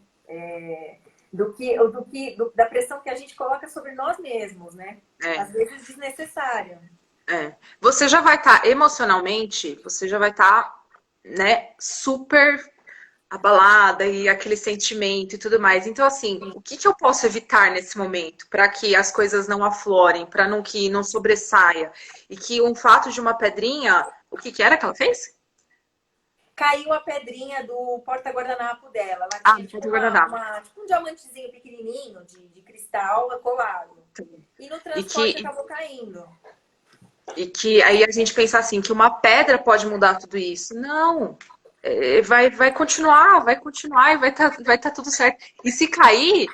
Da pressão que a gente coloca sobre nós mesmos, né? É. Às vezes desnecessária. Você já vai estar emocionalmente, você já vai estar, né, super abalada e aquele sentimento e tudo mais. Então, assim, o que eu posso evitar nesse momento para que as coisas não aflorem, para não que não sobressaia e que um fato de uma pedrinha, o que era que ela fez? Caiu a pedrinha do porta-guardanapo dela. Ela Ah, tinha não tipo, pode guardar. tipo um diamantezinho pequenininho de cristal colado. E no E transporte que acabou caindo. E que aí a gente pensa assim, que uma pedra pode mudar tudo isso. Não. Vai continuar e vai tá tudo certo. E se cair,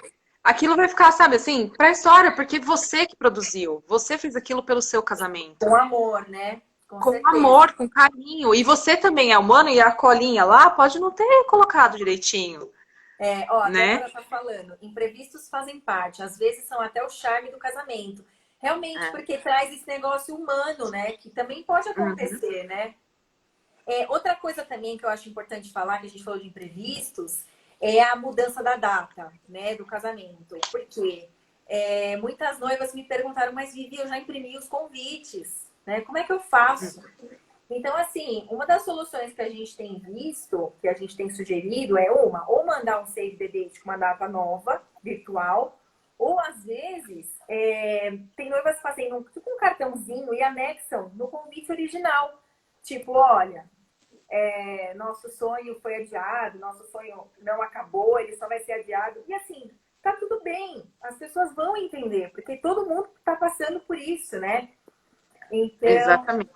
aquilo vai ficar, sabe assim, pra história, porque você que produziu. Você fez aquilo pelo seu casamento. Com amor, né? Com Com certeza. amor, com carinho. E você também é humano e a colinha lá pode não ter colocado direitinho, A né? Débora tá falando, imprevistos fazem parte, às vezes são até o charme do casamento. Realmente, É. porque traz esse negócio humano, né? Que também pode Uhum. acontecer, né? Outra coisa também que eu acho importante falar, que a gente falou de imprevistos, é a mudança da data, né, do casamento. Porque muitas noivas me perguntaram, mas Vivi, eu já imprimi os convites, né? Como é que eu faço? Então, assim, uma das soluções que a gente tem visto, que a gente tem sugerido, é ou mandar um save the date com uma data nova, virtual, ou às vezes tem noivas fazendo tipo um cartãozinho e anexam no convite original. Tipo, olha, nosso sonho foi adiado, nosso sonho não acabou, ele só vai ser adiado. E assim, tá tudo bem, as pessoas vão entender, porque todo mundo tá passando por isso, né? Então, Exatamente.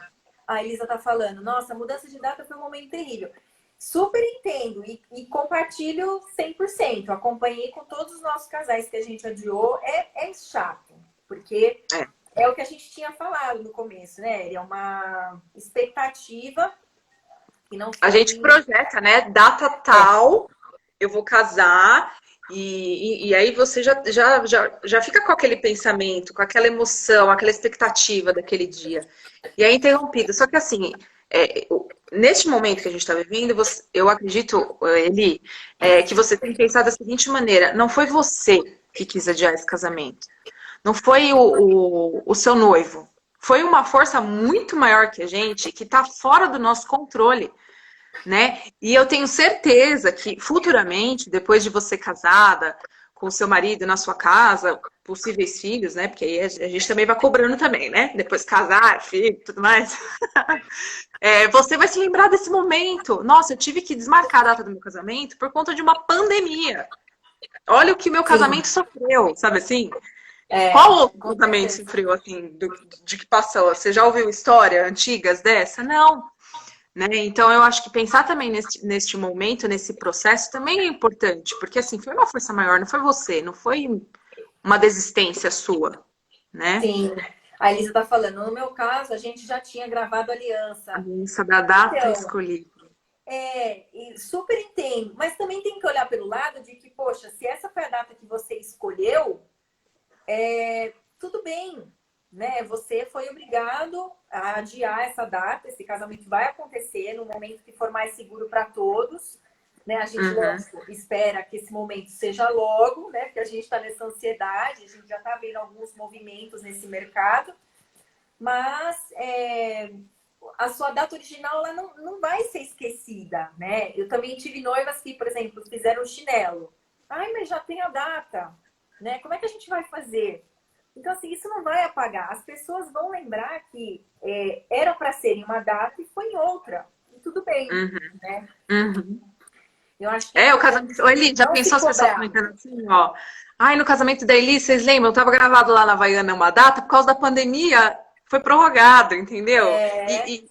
a Elisa tá falando, nossa, a mudança de data foi um momento terrível. Super entendo e compartilho 100%. Acompanhei com todos os nossos casais que a gente adiou. É chato, porque é o que a gente tinha falado no começo, né? É uma expectativa que não A foi... gente projeta, né? Data tal, eu vou casar, e aí você já fica com aquele pensamento, com aquela emoção, aquela expectativa daquele dia. E é interrompido. Só que assim, neste momento que a gente está vivendo, eu acredito, Eli, que você tem pensado da seguinte maneira: não foi você que quis adiar esse casamento, não foi o seu noivo, foi uma força muito maior que a gente, que está fora do nosso controle, né? E eu tenho certeza que futuramente, depois de você casada, com o seu marido na sua casa, possíveis filhos, né? Porque aí a gente também vai cobrando também, né? Depois casar, filho, tudo mais. Você vai se lembrar desse momento. Nossa, eu tive que desmarcar a data do meu casamento por conta de uma pandemia. Olha o que meu Sim, casamento sofreu, sabe assim? Qual outro com casamento certeza. sofreu assim, de que passou? Você já ouviu história antigas dessa? Não. Né? Então, eu acho que pensar também neste momento, nesse processo, também é importante, porque assim, foi uma força maior, não foi você, não foi uma desistência sua, né? Sim. A Elisa tá falando, no meu caso, a gente já tinha gravado A aliança. aliança da data Então, escolhida. e super entendo, mas também tem que olhar pelo lado de que, poxa, se essa foi a data que você escolheu, tudo bem, né? Você foi obrigado a adiar essa data, esse casamento vai acontecer no momento que for mais seguro para todos, né? A gente, Uhum. lógico, espera que esse momento seja logo, né? Porque a gente está nessa ansiedade, a gente já está vendo alguns movimentos nesse mercado, mas a sua data original ela não vai ser esquecida, né? Eu também tive noivas que, por exemplo, fizeram chinelo. Ai, mas já tem a data, né? Como é que a gente vai fazer? Então, assim, isso não vai apagar. As pessoas vão lembrar que era para ser em uma data e foi em outra. E tudo bem, Uhum. né? Uhum. Eu acho que é O casamento. importante Ô, Eli, já não se pensou as pessoas cobrar. comentando assim, ó? Ai, no casamento da Eli, vocês lembram? Tava gravado lá na Havaiana uma data, por causa da pandemia, foi prorrogado, entendeu? É, E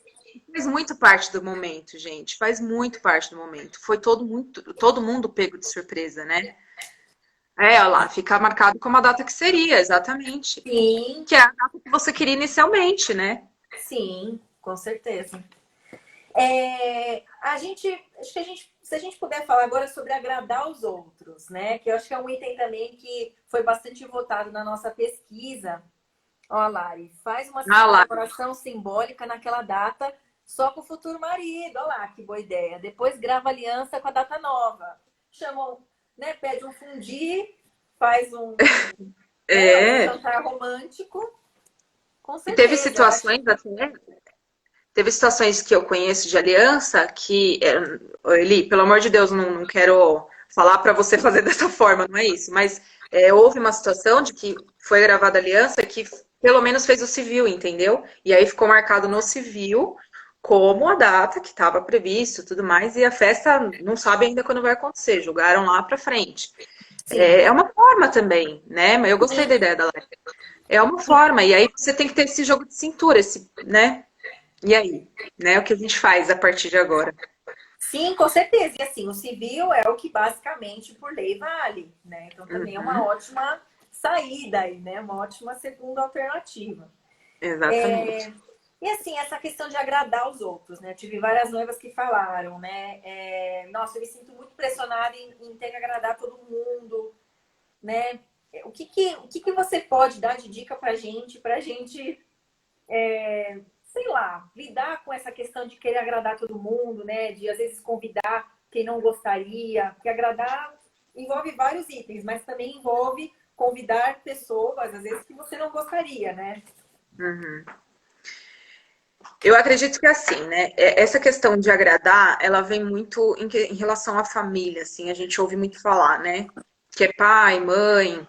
faz muito parte do momento, gente. Faz muito parte do momento. Foi todo mundo pego de surpresa, né? Olha lá, fica marcado como a data que seria, exatamente. sim, Que é a data que você queria inicialmente, né? sim, com certeza. Acho que se a gente puder falar agora sobre agradar os outros, né? Que eu acho que é um item também que foi bastante votado na nossa pesquisa. Ó, Lari, faz uma Ah lá. comemoração simbólica naquela data só com o futuro marido. Olha lá, que boa ideia. Depois grava aliança com a data nova. Chamam, né? Pede um fundi, faz um É. jantar romântico. Com E teve certeza, eu acho. situações até. Teve situações que eu conheço de aliança que, Eli, pelo amor de Deus, não quero falar para você fazer dessa forma, não é isso, mas houve uma situação de que foi gravada aliança que pelo menos fez o civil, entendeu? E aí ficou marcado no civil como a data que estava previsto, tudo mais, e a festa não sabe ainda quando vai acontecer, jogaram lá para frente. Sim. É uma forma também, né? Mas eu gostei da ideia da live. É uma forma, e aí você tem que ter esse jogo de cintura, né? E aí, né? O que a gente faz a partir de agora? Sim, com certeza. E assim, o civil é o que basicamente por lei vale, né? Então também é uma Uhum, ótima saída aí, né? Uma ótima segunda alternativa. exatamente. E assim, essa questão de agradar os outros, né? Eu tive várias noivas que falaram, né? Nossa, eu me sinto muito pressionada em ter que agradar todo mundo, né? O que que você pode dar de dica pra gente sei lá, lidar com essa questão de querer agradar todo mundo, né? De às vezes convidar quem não gostaria, porque agradar envolve vários itens, mas também envolve convidar pessoas, às vezes, que você não gostaria, né? Uhum. Eu acredito que assim, né? Essa questão de agradar, ela vem muito em relação à família, assim, a gente ouve muito falar, né? Que é pai, mãe,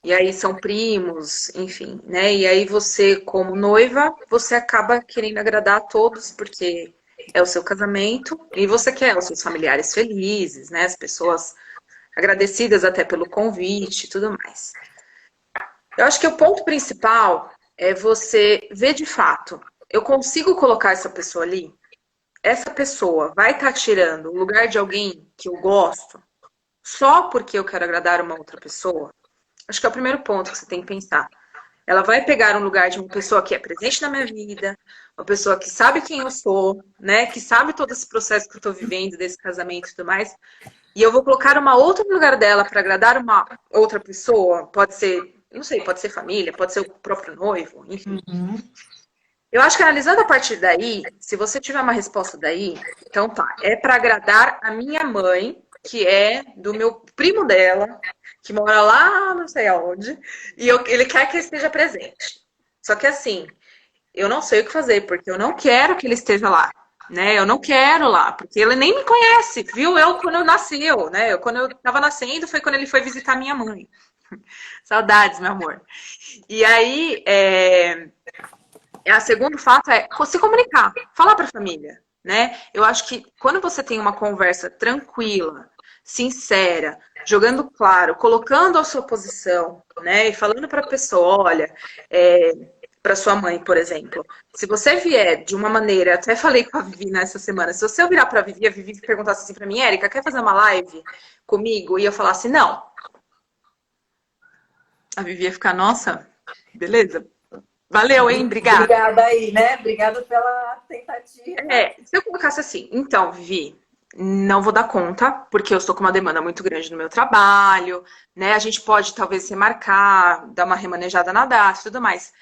e aí são primos, enfim, né? E aí você, como noiva, você acaba querendo agradar a todos, porque é o seu casamento, e você quer os seus familiares felizes, né? As pessoas agradecidas até pelo convite e tudo mais. Eu acho que o ponto principal é você ver de fato, eu consigo colocar essa pessoa ali? Essa pessoa vai estar tirando o lugar de alguém que eu gosto só porque eu quero agradar uma outra pessoa? Acho que é o primeiro ponto que você tem que pensar. Ela vai pegar um lugar de uma pessoa que é presente na minha vida, uma pessoa que sabe quem eu sou, né? Que sabe todo esse processo que eu tô vivendo, desse casamento e tudo mais. E eu vou colocar uma outra no lugar dela para agradar uma outra pessoa. Pode ser, não sei, pode ser família, pode ser o próprio noivo, enfim. Uhum. Eu acho que analisando a partir daí, se você tiver uma resposta daí, então tá, é para agradar a minha mãe, que é do meu primo dela, que mora lá não sei aonde, e ele quer que eu esteja presente. Só que assim, eu não sei o que fazer, porque eu não quero que ele esteja lá, né? Eu não quero lá, porque ele nem me conhece, viu? Eu quando eu nasceu, né? Quando eu tava nascendo foi quando ele foi visitar minha mãe. Saudades, meu amor. E aí, a segundo fato é se comunicar, falar para a família, né? Eu acho que quando você tem uma conversa tranquila, sincera, jogando claro, colocando a sua posição, né? E falando para a pessoa, olha, para sua mãe, por exemplo, se você vier de uma maneira, até falei com a Vivi nessa semana, se você virar para a Vivi perguntasse assim para mim, Érica, quer fazer uma live comigo? E eu falasse não, a Vivi ia ficar, nossa, beleza, valeu, hein, obrigada. Obrigada aí, né? Obrigada pela tentativa. Se eu colocasse assim, então, Vivi, não vou dar conta, porque eu estou com uma demanda muito grande no meu trabalho, né? A gente pode talvez remarcar, dar uma remanejada na data e tudo mais.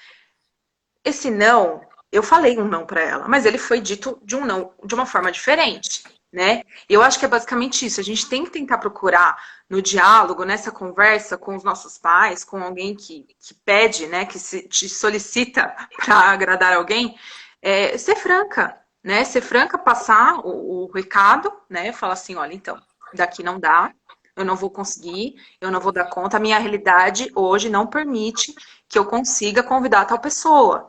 Esse não, eu falei um não para ela, mas ele foi dito de um não de uma forma diferente, né? Eu acho que é basicamente isso. A gente tem que tentar procurar no diálogo, nessa conversa com os nossos pais, com alguém que pede, né, te solicita para agradar alguém, ser franca, né? Ser franca, passar o recado, né? Falar assim, olha, então, daqui não dá, eu não vou conseguir, eu não vou dar conta, a minha realidade hoje não permite que eu consiga convidar tal pessoa,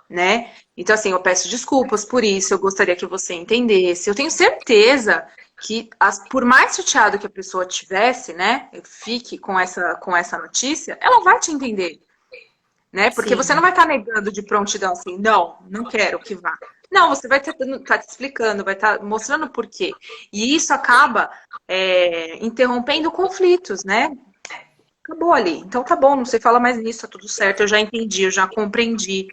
né? Então, assim, eu peço desculpas por isso, eu gostaria que você entendesse. Eu tenho certeza que, por mais chateado que a pessoa tivesse, né, fique com essa notícia, ela vai te entender, né? Porque você não Sim. vai estar negando de prontidão assim, não, não quero que vá. Não, você vai estar tá te explicando, vai estar mostrando por quê. E isso acaba interrompendo conflitos, né? Acabou ali. Então tá bom, não sei falar mais nisso, tá tudo certo, eu já entendi, eu já compreendi,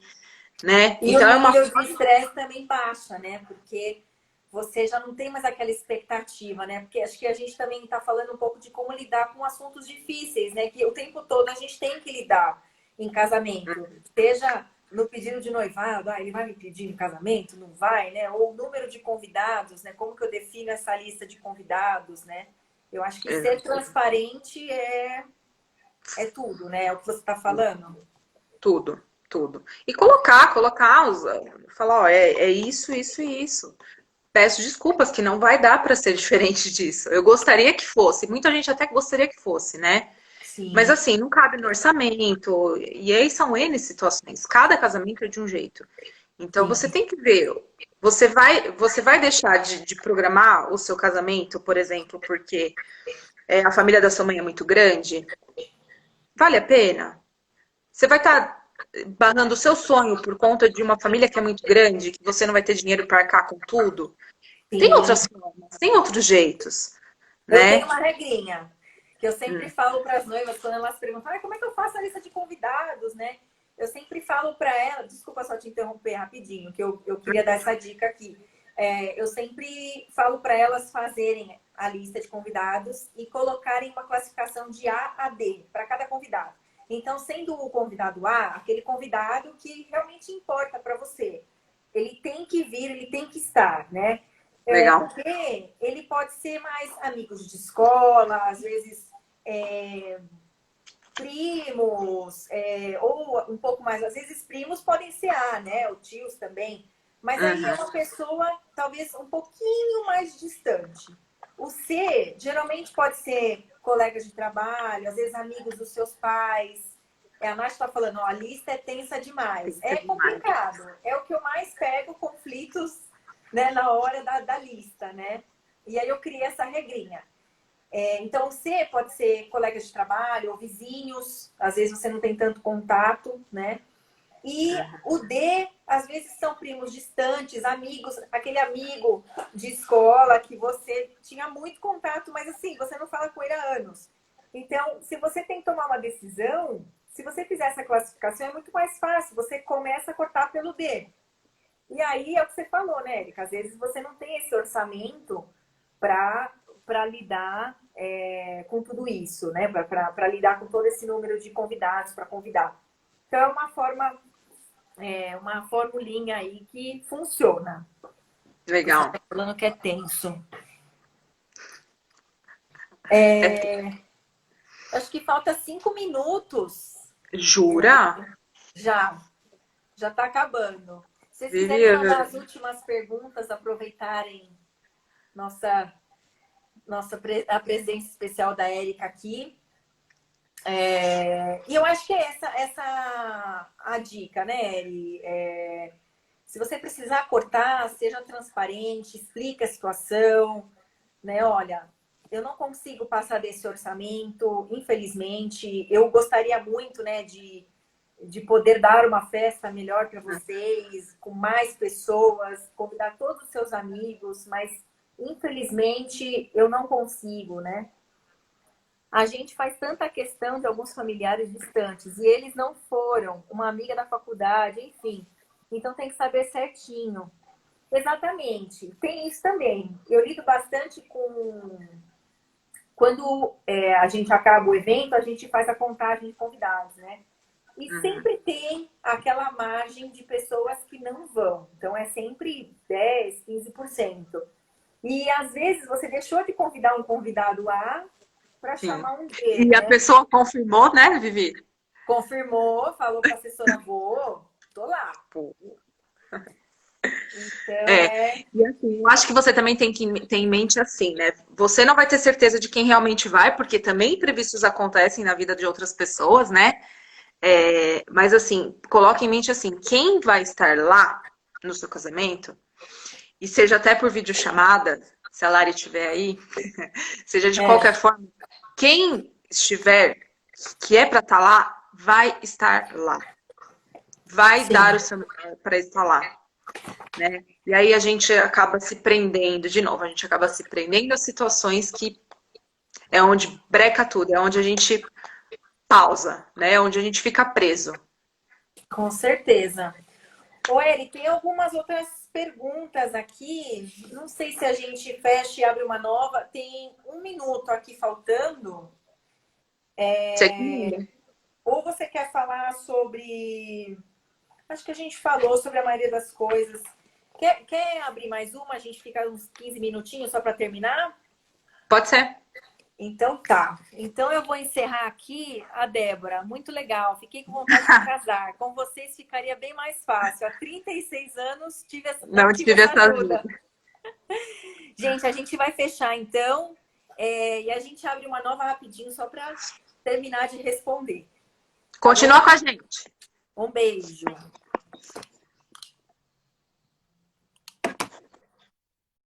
né? E o Então é uma nível de estresse também baixa, né? Porque você já não tem mais aquela expectativa, né? Porque acho que a gente também está falando um pouco de como lidar com assuntos difíceis, né? Que o tempo todo a gente tem que lidar em casamento. Seja no pedido de noivado, ele vai me pedir em casamento? Não vai, né? Ou o número de convidados, né? Como que eu defino essa lista de convidados, né? Eu acho que ser transparente é tudo, né? É o que você está falando. tudo, tudo. E colocar falar, ó, é isso, isso e isso. Peço desculpas que não vai dar para ser diferente disso. Eu gostaria que fosse, muita gente até gostaria que fosse, né? Mas Sim, assim, não cabe no orçamento. E aí são N situações. Cada casamento é de um jeito. Então sim. você tem que ver. Você vai deixar de programar o seu casamento, por exemplo, porque a família da sua mãe é muito grande? Vale a pena? Você vai estar barrando o seu sonho por conta de uma família que é muito grande, que você não vai ter dinheiro para arcar com tudo? Tem Sim. outras formas, tem outros jeitos, Eu tenho né? uma regrinha que eu sempre Hum, falo para as noivas quando elas perguntam, como é que eu faço a lista de convidados, né? Eu sempre falo para ela, desculpa só te interromper rapidinho, que eu queria dar essa dica aqui. Eu sempre falo para elas fazerem a lista de convidados e colocarem uma classificação de A a D para cada convidado. Então, sendo o convidado A, aquele convidado que realmente importa para você. ele tem que vir, ele tem que estar, né? Legal. Porque ele pode ser mais amigos de escola, às vezes primos, ou um pouco mais, às vezes primos podem ser né? Os tios também. Mas aí é uma pessoa talvez um pouquinho mais distante. O C geralmente pode ser colegas de trabalho, às vezes amigos dos seus pais. A Nath está falando, ó, a lista é tensa demais. É complicado. É o que eu mais pego conflitos, né, na hora da lista, né? E aí eu criei essa regrinha. Então, o C pode ser colegas de trabalho ou vizinhos. Às vezes você não tem tanto contato, né? E o D, às vezes, são primos distantes, amigos, aquele amigo de escola que você tinha muito contato, mas assim, você não fala com ele há anos. Então, se você tem que tomar uma decisão, se você fizer essa classificação, é muito mais fácil. Você começa a cortar pelo D. E aí é o que você falou, né, Erika? Às vezes você não tem esse orçamento para lidar com tudo isso, né? Para lidar com todo esse número de convidados para convidar. Então, é uma formulinha aí que funciona. Legal. Você tá falando que é tenso. Acho que falta 5 minutos. Jura? Já está acabando. Se vocês Vivi, quiserem mandar as últimas perguntas, aproveitarem a presença especial da Érica aqui. E eu acho que é essa a dica, né, Eri? Se você precisar cortar, seja transparente, explique a situação, né? Olha, eu não consigo passar desse orçamento, infelizmente. Eu gostaria muito, né, de poder dar uma festa melhor para vocês, com mais pessoas, convidar todos os seus amigos, mas infelizmente eu não consigo, né? A gente faz tanta questão de alguns familiares distantes e eles não foram, uma amiga da faculdade, enfim. Então tem que saber certinho. Exatamente. Tem isso também. Eu lido bastante com... Quando a gente acaba o evento, a gente faz a contagem de convidados, né? E sempre tem aquela margem de pessoas que não vão. Então é sempre 10, 15%. E às vezes você deixou de convidar um convidado A para chamar um D. E a pessoa confirmou, né, Vivi? Confirmou, falou para a assessora, tô lá. Pô. Então, E assim, eu acho que você também tem que ter em mente assim, né? Você não vai ter certeza de quem realmente vai, porque também imprevistos acontecem na vida de outras pessoas, né? Mas assim, coloque em mente assim, quem vai estar lá no seu casamento, e seja até por videochamada, se a Lari estiver aí, seja de qualquer forma, quem estiver, que é para estar lá, vai estar lá. Vai dar o seu melhor para estar lá. Né? E aí a gente acaba se prendendo, de novo, a gente acaba se prendendo a situações que é onde breca tudo, é onde a gente pausa, né? É onde a gente fica preso. Com certeza. Ô, Eri, tem algumas outras perguntas aqui. Não sei se a gente fecha e abre uma nova. Tem 1 minuto aqui faltando. Ou você quer falar sobre... Acho que a gente falou sobre a maioria das coisas. Quer abrir mais uma? A gente fica uns 15 minutinhos só para terminar? Pode ser. Então tá. Então eu vou encerrar aqui. A Débora, muito legal. Fiquei com vontade de casar. Com vocês ficaria bem mais fácil. Há 36 anos não tive essa ajuda. Gente, a gente vai fechar então. E a gente abre uma nova rapidinho só para terminar de responder. Continua com a gente. Um beijo.